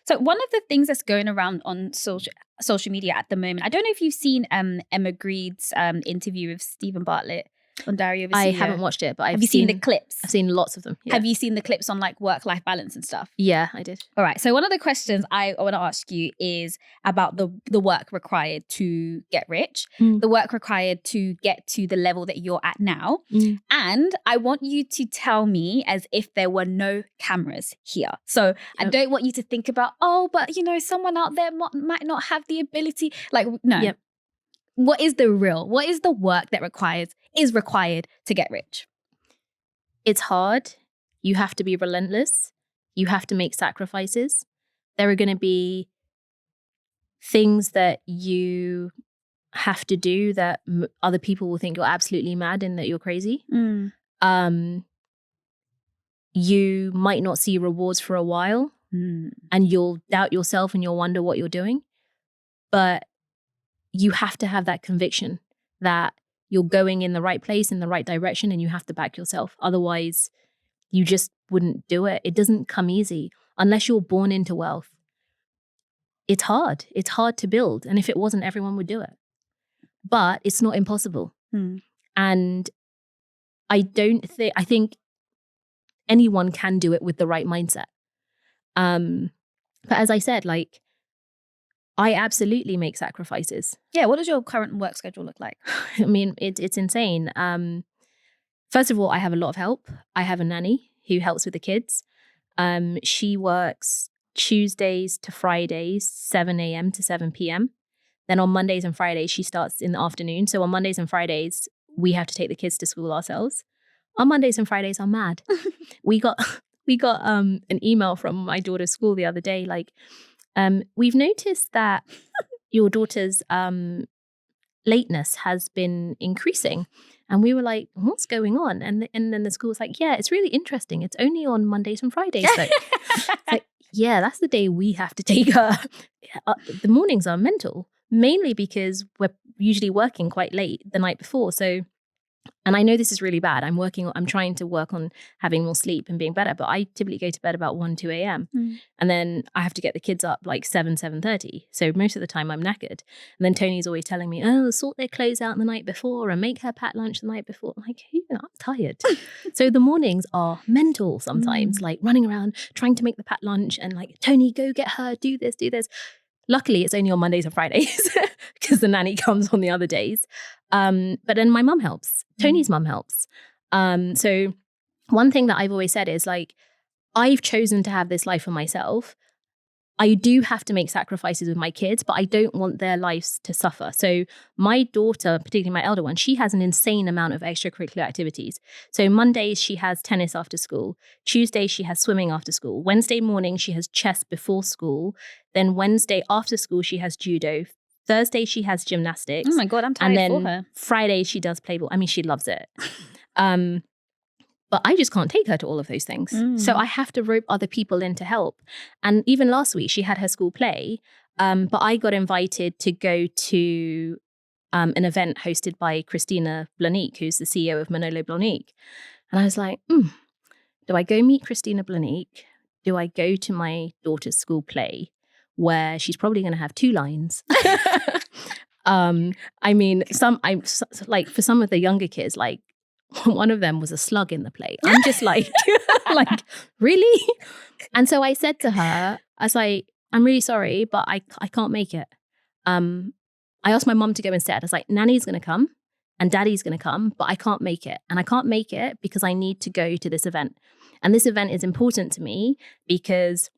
So one of the things that's going around on social media at the moment, I don't know if you've seen Emma Greed's interview with Stephen Bartlett on Diary of a CEO. I haven't watched it, but have you seen the clips? I've seen lots of them. Yeah. Have you seen the clips on like work-life balance and stuff? Yeah, I did. All right. So one of the questions I want to ask you is about the work required to get rich, the work required to get to the level that you're at now. And I want you to tell me as if there were no cameras here. So I don't want you to think about, oh, but you know, someone out there might not have the ability. Like, no. What is the work that is required to get rich? It's hard. You have to be relentless. You have to make sacrifices. There are going to be things that you have to do that other people will think you're absolutely mad and that you're crazy. You might not see rewards for a while, and you'll doubt yourself and you'll wonder what you're doing. But you have to have that conviction that you're going in the right place, in the right direction, and you have to back yourself. Otherwise, you just wouldn't do it. It doesn't come easy unless you're born into wealth. It's hard. It's hard to build. And if it wasn't, everyone would do it. But it's not impossible. And I think anyone can do it with the right mindset. But as I said, like, I absolutely make sacrifices. Yeah. What does your current work schedule look like? I mean, it's insane. First of all, I have a lot of help. I have a nanny who helps with the kids. She works Tuesdays to Fridays, 7 a.m. to 7 p.m. Then on Mondays and Fridays, she starts in the afternoon. So on Mondays and Fridays, we have to take the kids to school ourselves. On Mondays and Fridays, I'm mad. We got an email from my daughter's school the other day, like, we've noticed that your daughter's lateness has been increasing. And we were like, what's going on? And then the school was like, yeah, it's really interesting. It's only on Mondays and Fridays. So like, yeah, that's the day we have to take her. The mornings are mental, mainly because we're usually working quite late the night before. So, and I know this is really bad. I'm trying to work on having more sleep and being better, but I typically go to bed about 1, 2 a.m. And then I have to get the kids up like 7:30. So most of the time I'm knackered. And then Tony's always telling me, oh, sort their clothes out the night before and make her pack lunch the night before. I'm like, hey, I'm tired. So the mornings are mental sometimes, like running around, trying to make the pack lunch and like, Tony, go get her, do this. Luckily, it's only on Mondays and Fridays because the nanny comes on the other days. But then my mum helps. Tony's mum helps. So one thing that I've always said is like, I've chosen to have this life for myself. I do have to make sacrifices with my kids, but I don't want their lives to suffer. So my daughter, particularly my elder one, she has an insane amount of extracurricular activities. So Mondays, she has tennis after school. Tuesday, she has swimming after school. Wednesday morning, she has chess before school. Then Wednesday after school, she has judo. Thursday, she has gymnastics. Oh my God, I'm tired for her. And then Friday, she does play ball. I mean, she loves it. But I just can't take her to all of those things. So I have to rope other people in to help. And even last week, she had her school play. But I got invited to go to an event hosted by Christina Blanique, who's the CEO of Manolo Blahnik. And I was like, do I go meet Christina Blanique? Do I go to my daughter's school play where she's probably going to have 2 lines? I mean, like for some of the younger kids, like, one of them was a slug in the play. I'm just like, like, really? And so I said to her, I was like, I'm really sorry, but I can't make it. I asked my mum to go instead. I was like, Nanny's going to come and Daddy's going to come, but I can't make it. And I can't make it because I need to go to this event. And this event is important to me because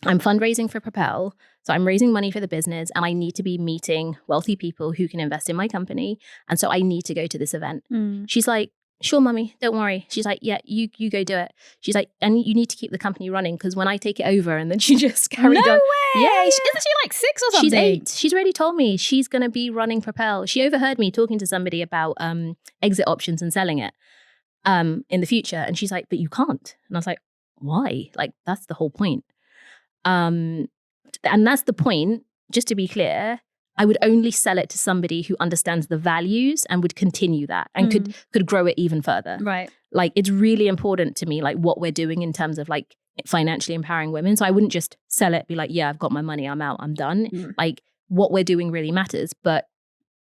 I'm fundraising for Propelle. So I'm raising money for the business and I need to be meeting wealthy people who can invest in my company. And so I need to go to this event. She's like, sure, mummy, don't worry. She's like, yeah, you go do it. She's like, and you need to keep the company running because when I take it over, and then she just carried on. No way! Yeah, isn't she like 6 or something? She's 8. She's already told me she's going to be running Propelle. She overheard me talking to somebody about exit options and selling it in the future. And she's like, but you can't. And I was like, why? Like, that's the whole point. And that's the point, just to be clear. I would only sell it to somebody who understands the values and would continue that and could grow it even further. Right. Like, it's really important to me, like what we're doing in terms of like financially empowering women. So I wouldn't just sell it, be like, yeah, I've got my money, I'm out, I'm done. Like, what we're doing really matters. But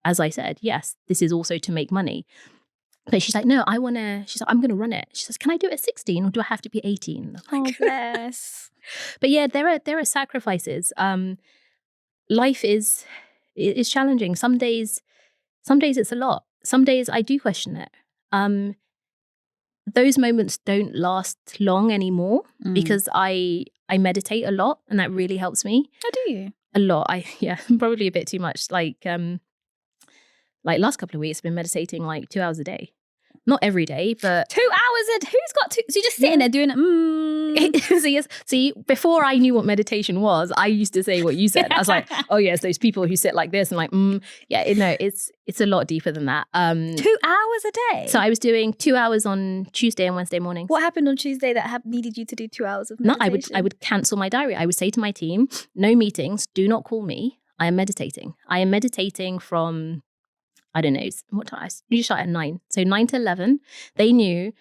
as I said, yes, this is also to make money. But she's like, no, she's like, I'm going to run it. She says, can I do it at 16 or do I have to be 18? Oh, bless. But yeah, there are sacrifices. Life is challenging. Some days it's a lot. Some days I do question it. Those moments don't last long anymore because I meditate a lot and that really helps me. Oh, do you? A lot. Probably a bit too much. Like last couple of weeks I've been meditating like 2 hours a day. Not every day, but 2 hours. Who's got two? So you're just sitting there doing it. See, before I knew what meditation was, I used to say what you said. I was like, oh yes, those people who sit like this and like, it's a lot deeper than that. 2 hours a day. So I was doing 2 hours on Tuesday and Wednesday mornings. What happened on Tuesday that needed you to do 2 hours of meditation? No, I would cancel my diary. I would say to my team, no meetings, do not call me. I am meditating. I am meditating from, I don't know, what time? You start at 9. So 9 to 11, they knew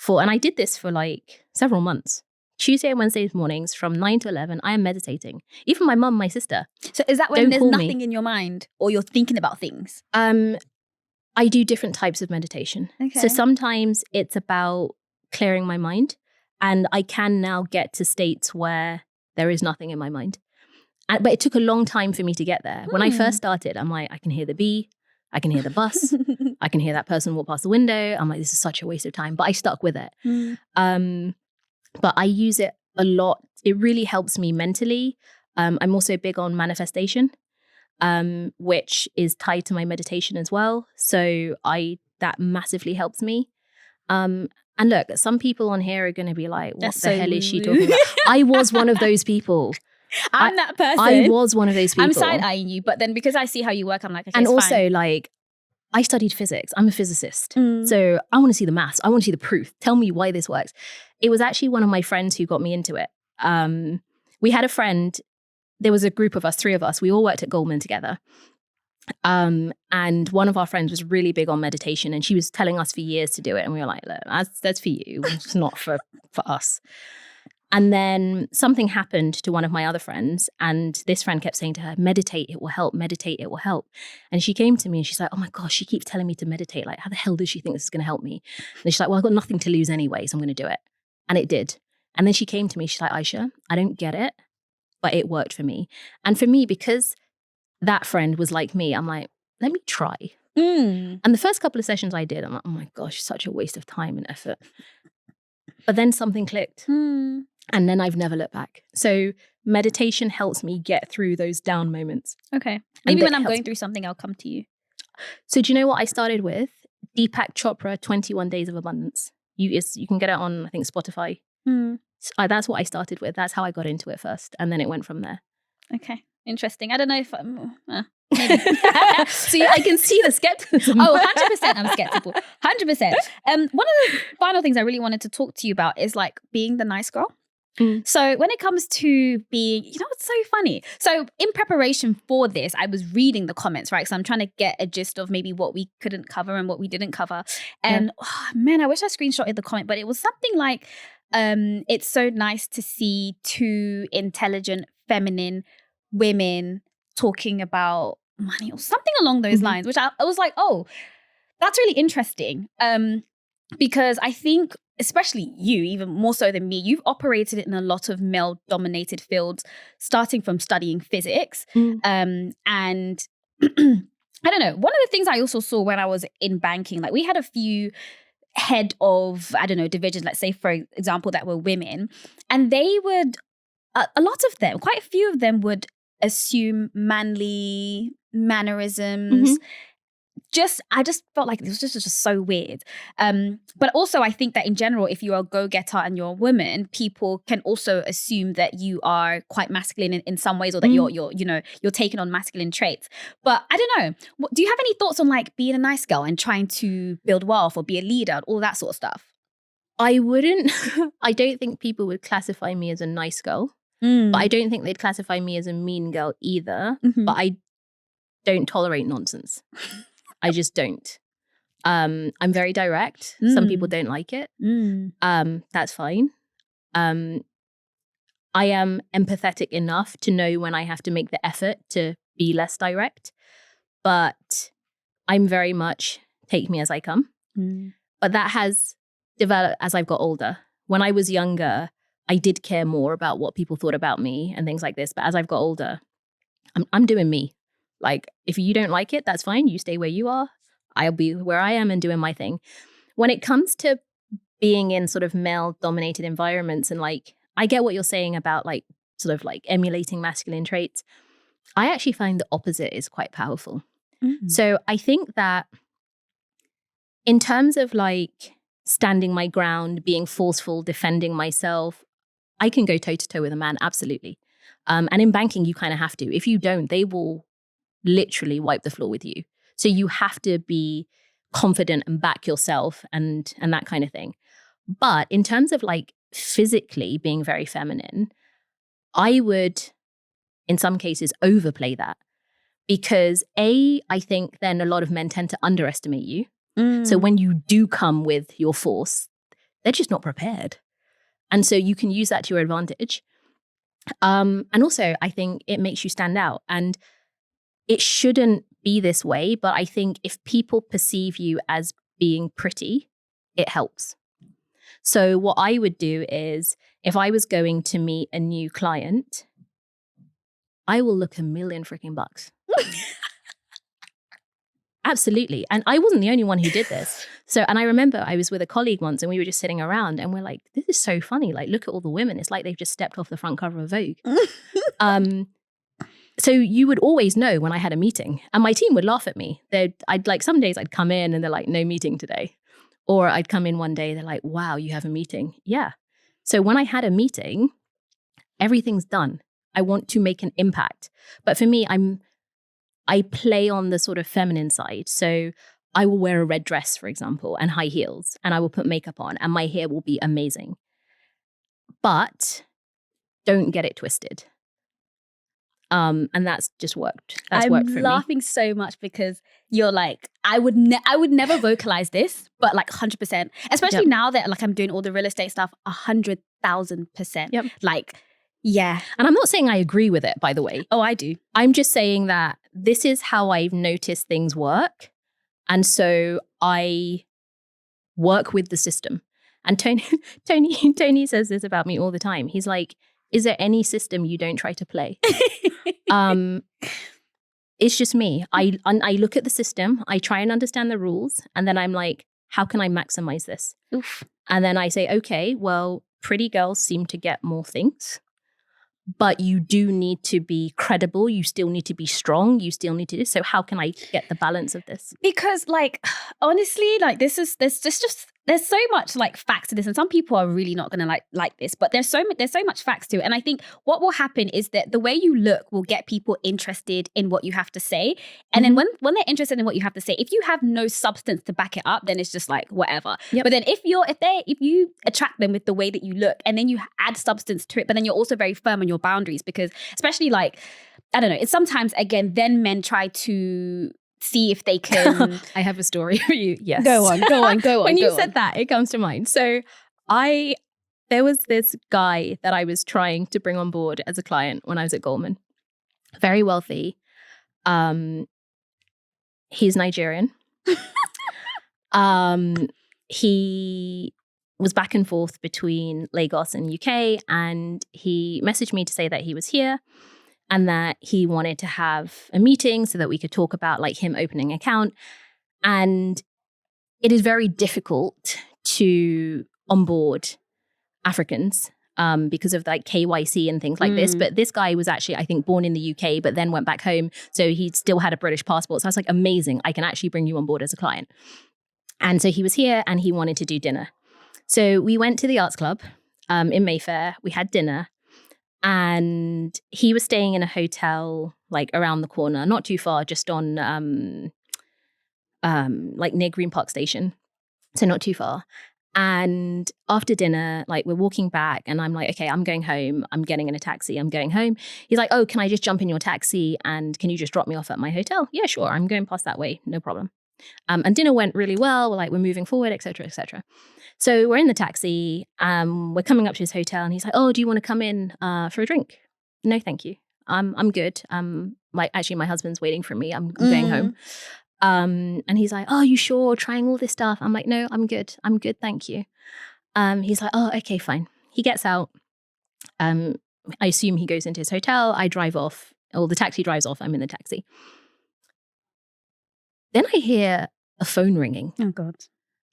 and I did this for like several months. Tuesday and Wednesday mornings from 9 to 11, I am meditating. Even my mum, my sister. So is that when there's nothing in your mind or you're thinking about things? I do different types of meditation. Okay. So sometimes it's about clearing my mind, and I can now get to states where there is nothing in my mind. But it took a long time for me to get there. When I first started, I'm like, I can hear the bee, I can hear the bus, I can hear that person walk past the window. I'm like, this is such a waste of time. But I stuck with it. But I use it a lot. It really helps me mentally. I'm also big on manifestation, which is tied to my meditation as well. So that massively helps me. And look, some people on here are going to be like, what the hell is she talking about? I was one of those people. I'm that person. I was one of those people. I'm side-eyeing you, but then because I see how you work, I'm like, okay, and it's also fine. like, I studied physics. I'm a physicist. So I want to see the maths. I want to see the proof. Tell me why this works. It was actually one of my friends who got me into it. We had a friend, there was a group of us, 3 of us. We all worked at Goldman together. And one of our friends was really big on meditation, and she was telling us for years to do it. And we were like, look, that's for you. It's not for us. And then something happened to one of my other friends, and this friend kept saying to her, meditate, it will help, meditate, it will help. And she came to me and she's like, oh my gosh, she keeps telling me to meditate. Like, how the hell does she think this is going to help me? And she's like, well, I've got nothing to lose anyway, so I'm going to do it. And it did. And then she came to me, she's like, Ayesha, I don't get it, but it worked for me. And for me, because that friend was like me, I'm like, let me try. And the first couple of sessions I did, I'm like, oh my gosh, such a waste of time and effort. But then something clicked. And then I've never looked back. So meditation helps me get through those down moments. Okay. Maybe when I'm going through something, I'll come to you. So do you know what I started with? Deepak Chopra, 21 Days of Abundance. You can get it on, I think, Spotify. So that's what I started with. That's how I got into it first. And then it went from there. Okay. Interesting. I don't know if I'm... See, I can see the skepticism. 100% I'm skeptical. 100%. One of the final things I really wanted to talk to you about is like being the nice girl. So when it comes to being, it's so funny. So in preparation for this, I was reading the comments, right? So I'm trying to get a gist of maybe what we couldn't cover and what we didn't cover. And man, I wish I screenshotted the comment, but it was something like, it's so nice to see 2 intelligent, feminine women talking about money or something along those lines, which I was like, oh, that's really interesting. Because I think, especially you, even more so than me, you've operated in a lot of male-dominated fields, starting from studying physics. And I don't know, one of the things I also saw when I was in banking, like we had a few head of, I don't know, divisions, let's say, for example, that were women. And they would, a lot of them, quite a few of them would assume manly mannerisms. I just felt like it was just so weird. But also I think that in general, if you're a go-getter and you're a woman, people can also assume that you are quite masculine in some ways, or that you're taking on masculine traits. But I don't know. Do you have any thoughts on like being a nice girl and trying to build wealth or be a leader, all that sort of stuff? I wouldn't. I don't think people would classify me as a nice girl. But I don't think they'd classify me as a mean girl either. But I don't tolerate nonsense. I just don't. I'm very direct. Some people don't like it. That's fine. I am empathetic enough to know when I have to make the effort to be less direct. But I'm very much take me as I come. But that has developed as I've got older. When I was younger, I did care more about what people thought about me and things like this. But as I've got older, I'm doing me. Like, if you don't like it, that's fine. You stay where you are. I'll be where I am and doing my thing. When it comes to being in sort of male-dominated environments, and like, I get what you're saying about like, sort of like emulating masculine traits. I actually find the opposite is quite powerful. So I think that In terms of like standing my ground, being forceful, defending myself, I can go toe to toe with a man, absolutely. And in banking, you kind of have to. If you don't, they will literally wipe the floor with you. So you have to be confident and back yourself and that kind of thing. But in terms of like physically being very feminine, I would, in some cases, overplay that. Because I think then a lot of men tend to underestimate you. So when you do come with your force, they're just not prepared. And so you can use that to your advantage. And also, I think it makes you stand out. And it shouldn't be this way, but I think if people perceive you as being pretty, it helps. So what I would do is, if I was going to meet a new client, I will look $1 million freaking bucks. Absolutely. And I wasn't the only one who did this. So, and I remember I was with a colleague once and we were just sitting around and we're like, this is so funny. Like, look at all the women. It's like they've just stepped off the front cover of Vogue. So you would always know when I had a meeting, and my team would laugh at me. I'd like, some days I'd come in and they're like, no meeting today. Or I'd come in one day, they're like, wow, you have a meeting. Yeah. So when I had a meeting, everything's done. I want to make an impact. But for me, I play on the sort of feminine side. So I will wear a red dress, for example, and high heels, and I will put makeup on, and my hair will be amazing. But don't get it twisted. And that's just worked. That's worked for me. I'm laughing so much because you're like, I would never vocalize this, but like 100%, especially now that like I'm doing all the real estate stuff, 100,000%. Yep. Like, yeah. And I'm not saying I agree with it, by the way. Oh, I do. I'm just saying that this is how I've noticed things work. And so I work with the system. And Tony says this about me all the time. He's like, is there any system you don't try to play? It's just me. I look at the system, I try and understand the rules, and then I'm like, how can I maximize this? Oof. And then I say, okay, well, pretty girls seem to get more things, but you do need to be credible. You still need to be strong. You still need to do. So how can I get the balance of this? Because like, honestly, like there's so much like facts to this, and some people are really not going to like this, but there's so much facts to it. And I think what will happen is that the way you look will get people interested in what you have to say. And then when they're interested in what you have to say, if you have no substance to back it up, then it's just like whatever. Yep. But then if you attract them with the way that you look, and then you add substance to it, but then you're also very firm on your boundaries, because especially like, I don't know, it's sometimes again, then men try to see if they can. I have a story for you. Yes. Go on. When you said that, it comes to mind. So there was this guy that I was trying to bring on board as a client when I was at Goldman. Very wealthy. He's Nigerian. He was back and forth between Lagos and UK, and he messaged me to say that he was here and that he wanted to have a meeting so that we could talk about like him opening an account. And it is very difficult to onboard Africans because of like KYC and things like this. But this guy was actually, I think, born in the UK, but then went back home. So he still had a British passport. So I was like, amazing, I can actually bring you on board as a client. And so he was here and he wanted to do dinner. So we went to the Arts Club in Mayfair. We had dinner. And he was staying in a hotel like around the corner, not too far, just on like near Green Park Station. So not too far. And after dinner, like we're walking back and I'm like, okay, I'm going home. I'm getting in a taxi. I'm going home. He's like, oh, can I just jump in your taxi and can you just drop me off at my hotel? Yeah, sure. I'm going past that way. No problem. And dinner went really well. We're moving forward, et cetera, et cetera. So we're in the taxi. We're coming up to his hotel and he's like, oh, do you want to come in for a drink? No, thank you. I'm good. Actually, my husband's waiting for me. I'm going home. And he's like, oh, you sure? Trying all this stuff? I'm like, no, I'm good. Thank you. He's like, oh, okay, fine. He gets out. I assume he goes into his hotel. I drive off, or the taxi drives off. I'm in the taxi. Then I hear a phone ringing. Oh, God.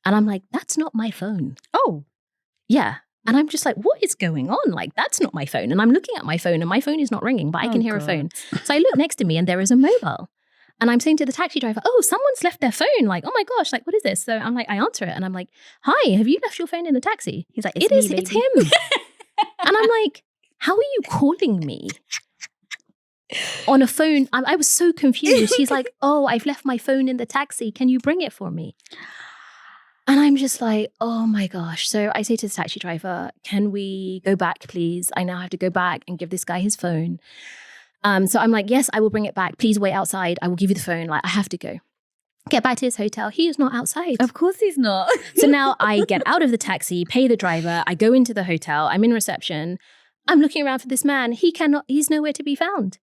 And I'm like, that's not my phone. Oh. Yeah. And I'm just like, what is going on? Like, that's not my phone. And I'm looking at my phone and my phone is not ringing, but I can hear a phone. So I look next to me and there is a mobile. And I'm saying to the taxi driver, oh, someone's left their phone. Like, oh my gosh, like, what is this? So I'm like, I answer it and I'm like, hi, have you left your phone in the taxi? He's like, it's him. And I'm like, how are you calling me on a phone? I was so confused. He's like, oh, I've left my phone in the taxi. Can you bring it for me? And I'm just like, oh my gosh. So I say to the taxi driver, can we go back, please? I now have to go back and give this guy his phone. So I'm like, yes, I will bring it back. Please wait outside. I will give you the phone. Like, I have to go. Get back to his hotel. He is not outside. Of course he's not. So now I get out of the taxi, pay the driver. I go into the hotel. I'm in reception. I'm looking around for this man. He's nowhere to be found.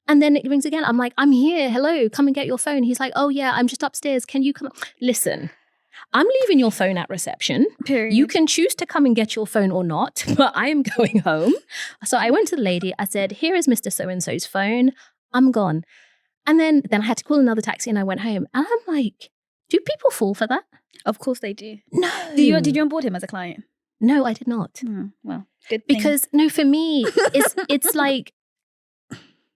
And then it rings again. I'm like, I'm here. Hello, come and get your phone. He's like, oh yeah, I'm just upstairs. Can you come? Listen, I'm leaving your phone at reception. Period. You can choose to come and get your phone or not, but I am going home. So I went to the lady. I said, here is Mr. So-and-so's phone. I'm gone. And then I had to call another taxi and I went home. And I'm like, do people fall for that? Of course they do. No. Did you onboard him as a client? No, I did not. Well, good thing. Because no, for me, it's like,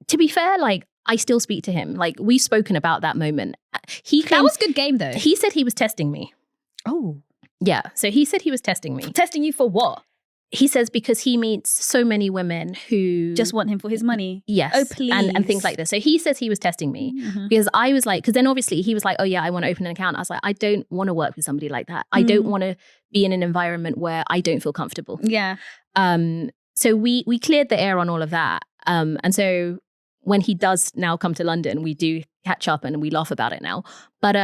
to be fair, like, I still speak to him. Like, we've spoken about that moment. That was good game though. He said he was testing me. Oh. Yeah. So he said he was testing me. Testing you for what? He says because he meets so many women who just want him for his money. Yes. Oh, please. And things like this. So he says he was testing me because I was like, because then obviously he was like, oh yeah, I want to open an account. I was like, I don't want to work with somebody like that. I don't want to be in an environment where I don't feel comfortable. Yeah. So we cleared the air on all of that. And so when he does now come to London, we do catch up and we laugh about it now. But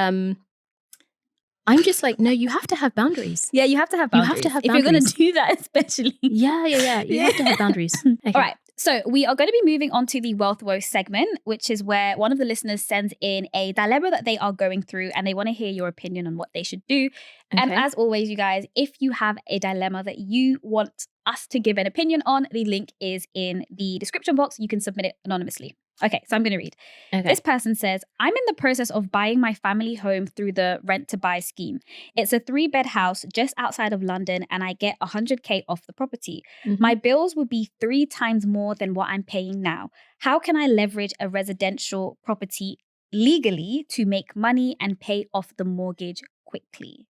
I'm just like, no, you have to have boundaries. Yeah, you have to have boundaries. You have to have if boundaries. you're going to do that, especially. Yeah. You have to have boundaries. Okay. All right. So we are going to be moving on to the Wealth Woe segment, which is where one of the listeners sends in a dilemma that they are going through and they want to hear your opinion on what they should do. Okay. And as always, you guys, if you have a dilemma that you want us to give an opinion on, the link is in the description box. You can submit it anonymously. Okay, so I'm going to read. Okay. This person says, I'm in the process of buying my family home through the rent to buy scheme. It's a 3-bed house just outside of London and I get 100K off the property. My bills will be 3 times more than what I'm paying now. How can I leverage a residential property legally to make money and pay off the mortgage quickly?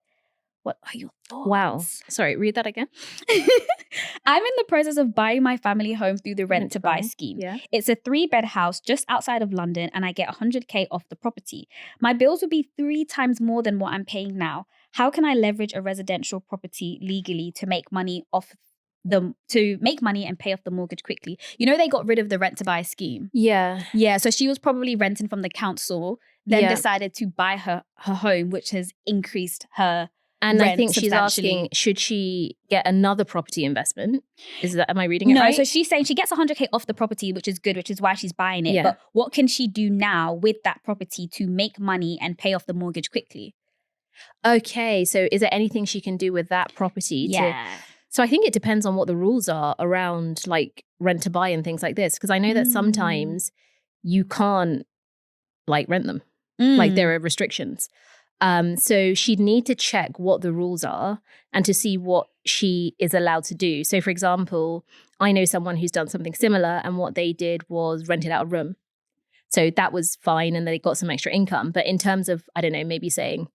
What are your thoughts? Wow. Sorry, read that again. I'm in the process of buying my family home through the rent to buy scheme. Yeah. It's a 3-bed house just outside of London and I get 100K off the property. My bills would be 3 times more than what I'm paying now. How can I leverage a residential property legally to make money and pay off the mortgage quickly? You know, they got rid of the rent to buy scheme. Yeah. Yeah. So she was probably renting from the council, then decided to buy her home, which has increased her. And I think she's asking, should she get another property investment? Am I reading it right? No, so she's saying she gets 100K off the property, which is good, which is why she's buying it. Yeah. But what can she do now with that property to make money and pay off the mortgage quickly? Okay, so is there anything she can do with that property? Yeah. So I think it depends on what the rules are around like rent to buy and things like this. Because I know that sometimes you can't like rent them. Like there are restrictions. So she'd need to check what the rules are and to see what she is allowed to do. So for example, I know someone who's done something similar and what they did was rented out a room. So that was fine and they got some extra income. But in terms of, I don't know, maybe saying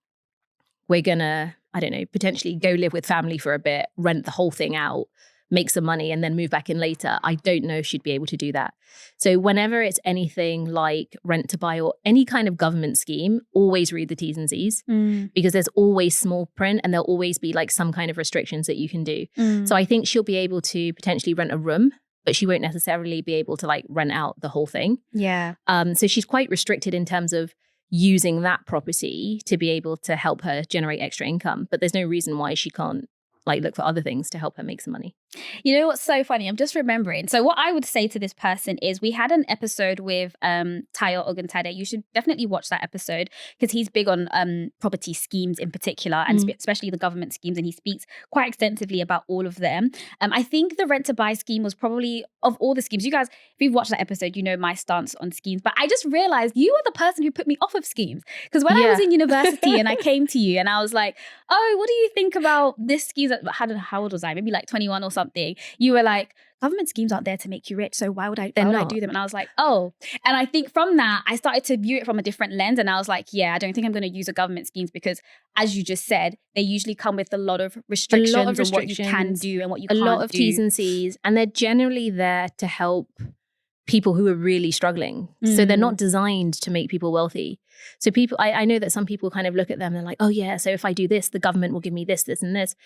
we're gonna, I don't know, potentially go live with family for a bit, rent the whole thing out, make some money and then move back in later. I don't know if she'd be able to do that. So whenever it's anything like rent to buy or any kind of government scheme, always read the T's and C's because there's always small print and there'll always be like some kind of restrictions that you can do. So I think she'll be able to potentially rent a room, but she won't necessarily be able to like rent out the whole thing. Yeah. So she's quite restricted in terms of using that property to be able to help her generate extra income. But there's no reason why she can't like look for other things to help her make some money. You know what's so funny? I'm just remembering. So what I would say to this person is we had an episode with Tayo Oguntade. You should definitely watch that episode because he's big on property schemes in particular and especially the government schemes, and he speaks quite extensively about all of them. I think the rent to buy scheme was probably, of all the schemes, you guys, if you've watched that episode, you know my stance on schemes, but I just realized you are the person who put me off of schemes because when I was in university and I came to you and I was like, oh, what do you think about this scheme? schemes, how old was I? Maybe like 21 or something. You were like, government schemes aren't there to make you rich. So why would I do them? And I was like, oh. And I think from that, I started to view it from a different lens. And I was like, yeah, I don't think I'm going to use a government schemes because, as you just said, they usually come with a lot of restrictions on what you can do and what you can't do. A lot of T's and C's. And they're generally there to help people who are really struggling. So they're not designed to make people wealthy. So people, I know that some people kind of look at them and they're like, oh yeah, so if I do this, the government will give me this, this and this.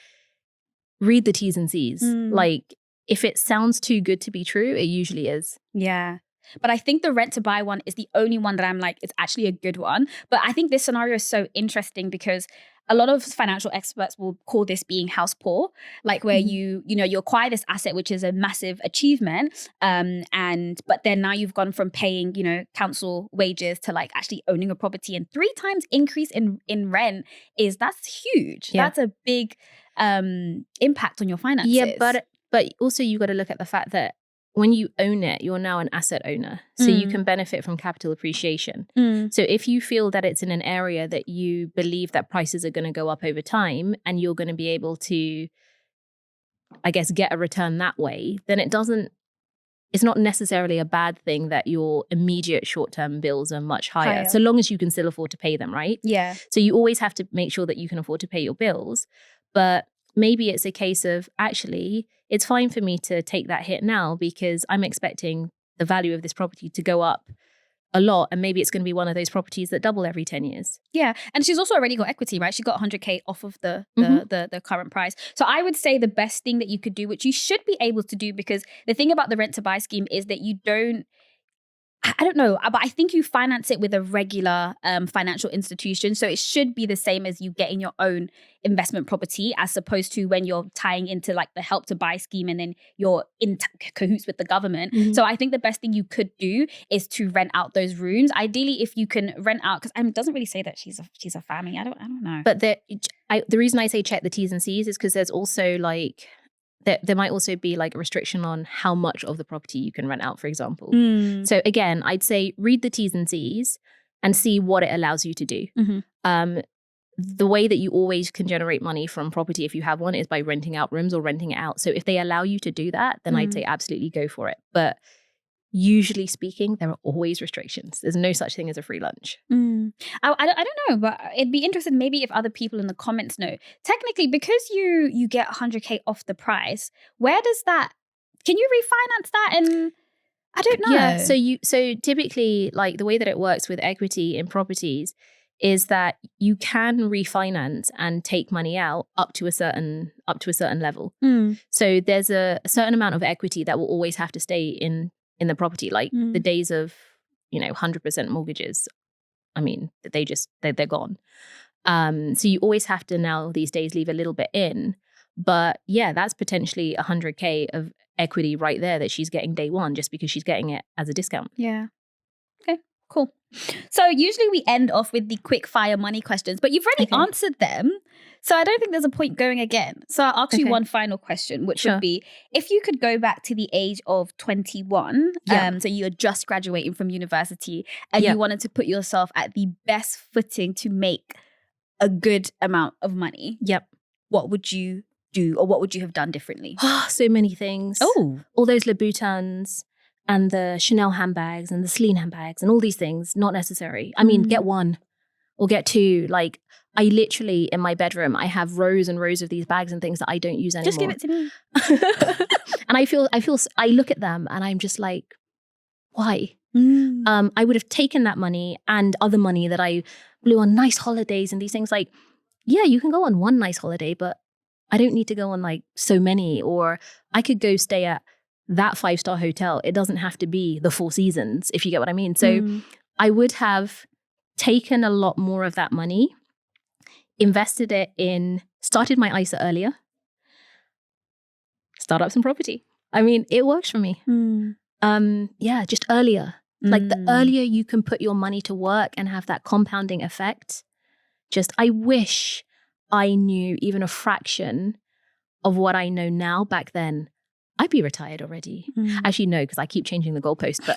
Read the T's and C's. Like, if it sounds too good to be true, it usually is. Yeah. But I think the rent to buy one is the only one that I'm like, it's actually a good one. But I think this scenario is so interesting because a lot of financial experts will call this being house poor, like where you acquire this asset, which is a massive achievement. But then now you've gone from paying, council wages to like actually owning a property, and 3 times increase in rent that's huge. Yeah. That's a big impact on your finances. Yeah, but also you got to look at the fact that when you own it, you're now an asset owner. So you can benefit from capital appreciation. So if you feel that it's in an area that you believe that prices are going to go up over time and you're going to be able to, I guess, get a return that way, then it's not necessarily a bad thing that your immediate short-term bills are much higher, so long as you can still afford to pay them, right? Yeah. So you always have to make sure that you can afford to pay your bills. But maybe it's a case of, actually, it's fine for me to take that hit now because I'm expecting the value of this property to go up a lot. And maybe it's going to be one of those properties that double every 10 years. Yeah. And she's also already got equity, right? She got 100K off of the current price. So I would say the best thing that you could do, which you should be able to do, because the thing about the rent to buy scheme is that you don't, I don't know, but I think you finance it with a regular financial institution. So it should be the same as you getting your own investment property, as opposed to when you're tying into like the help to buy scheme and then you're in cahoots with the government. So I think the best thing you could do is to rent out those rooms. Ideally, if you can rent out, because it doesn't really say that she's a family. I don't know. But the reason I say check the T's and C's is because there's also like, there might also be like a restriction on how much of the property you can rent out, for example. So again, I'd say read the T's and C's and see what it allows you to do. The way that you always can generate money from property, if you have one, is by renting out rooms or renting it out. So if they allow you to do that, then I'd say absolutely go for it. But usually speaking, there are always restrictions. There's no such thing as a free lunch. I don't know, but it'd be interesting maybe if other people in the comments know. Technically, because you get 100K off the price, where does that, can you refinance that? And I don't know. Yeah, so typically, like the way that it works with equity in properties is that you can refinance and take money out up to a certain level. So there's a certain amount of equity that will always have to stay in the property, like the days of 100% mortgages. I mean, they're gone. So you always have to now these days leave a little bit in. But yeah, that's potentially 100K of equity right there that she's getting day one, just because she's getting it as a discount. Yeah. Okay, cool. So usually we end off with the quick fire money questions, but you've already answered them. So I don't think there's a point going again. So I'll ask you one final question, which would be, if you could go back to the age of 21, so you're just graduating from university and you wanted to put yourself at the best footing to make a good amount of money. What would you do, or what would you have done differently? So many things. All those Louboutins and the Chanel handbags and the Celine handbags and all these things, not necessary. I mean, get one or get two. Like, I literally, in my bedroom, I have rows and rows of these bags and things that I don't use anymore. Just give it to me. And I look at them and I'm just like, why? I would have taken that money and other money that I blew on nice holidays and these things. Like, yeah, you can go on one nice holiday, but I don't need to go on like so many. Or I could go stay at that 5-star hotel. It doesn't have to be the Four Seasons, if you get what I mean. So I would have taken a lot more of that money, invested it in, started my ISA earlier, start up some property. I mean, it works for me. Yeah, just earlier. Like the earlier you can put your money to work and have that compounding effect. I wish I knew even a fraction of what I know now back then. I'd be retired already. Actually, no, because I keep changing the goalpost. But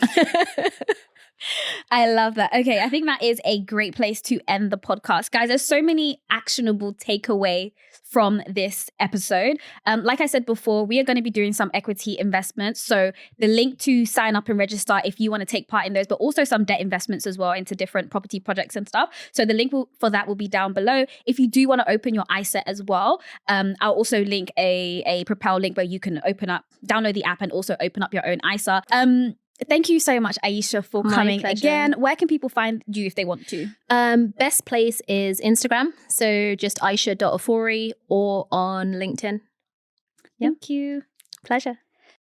I love that. Okay, I think that is a great place to end the podcast. Guys, there's so many actionable takeaway from this episode. Like I said before, we are going to be doing some equity investments. So the link to sign up and register if you want to take part in those, but also some debt investments as well into different property projects and stuff. So the link for that will be down below. If you do want to open your ISA as well, I'll also link a Propelle link where you can download the app and also open up your own ISA. Thank you so much, Ayesha, for coming again. Where can people find you if they want to? Best place is Instagram. So just Ayesha.Ofori or on LinkedIn. Thank you. Pleasure.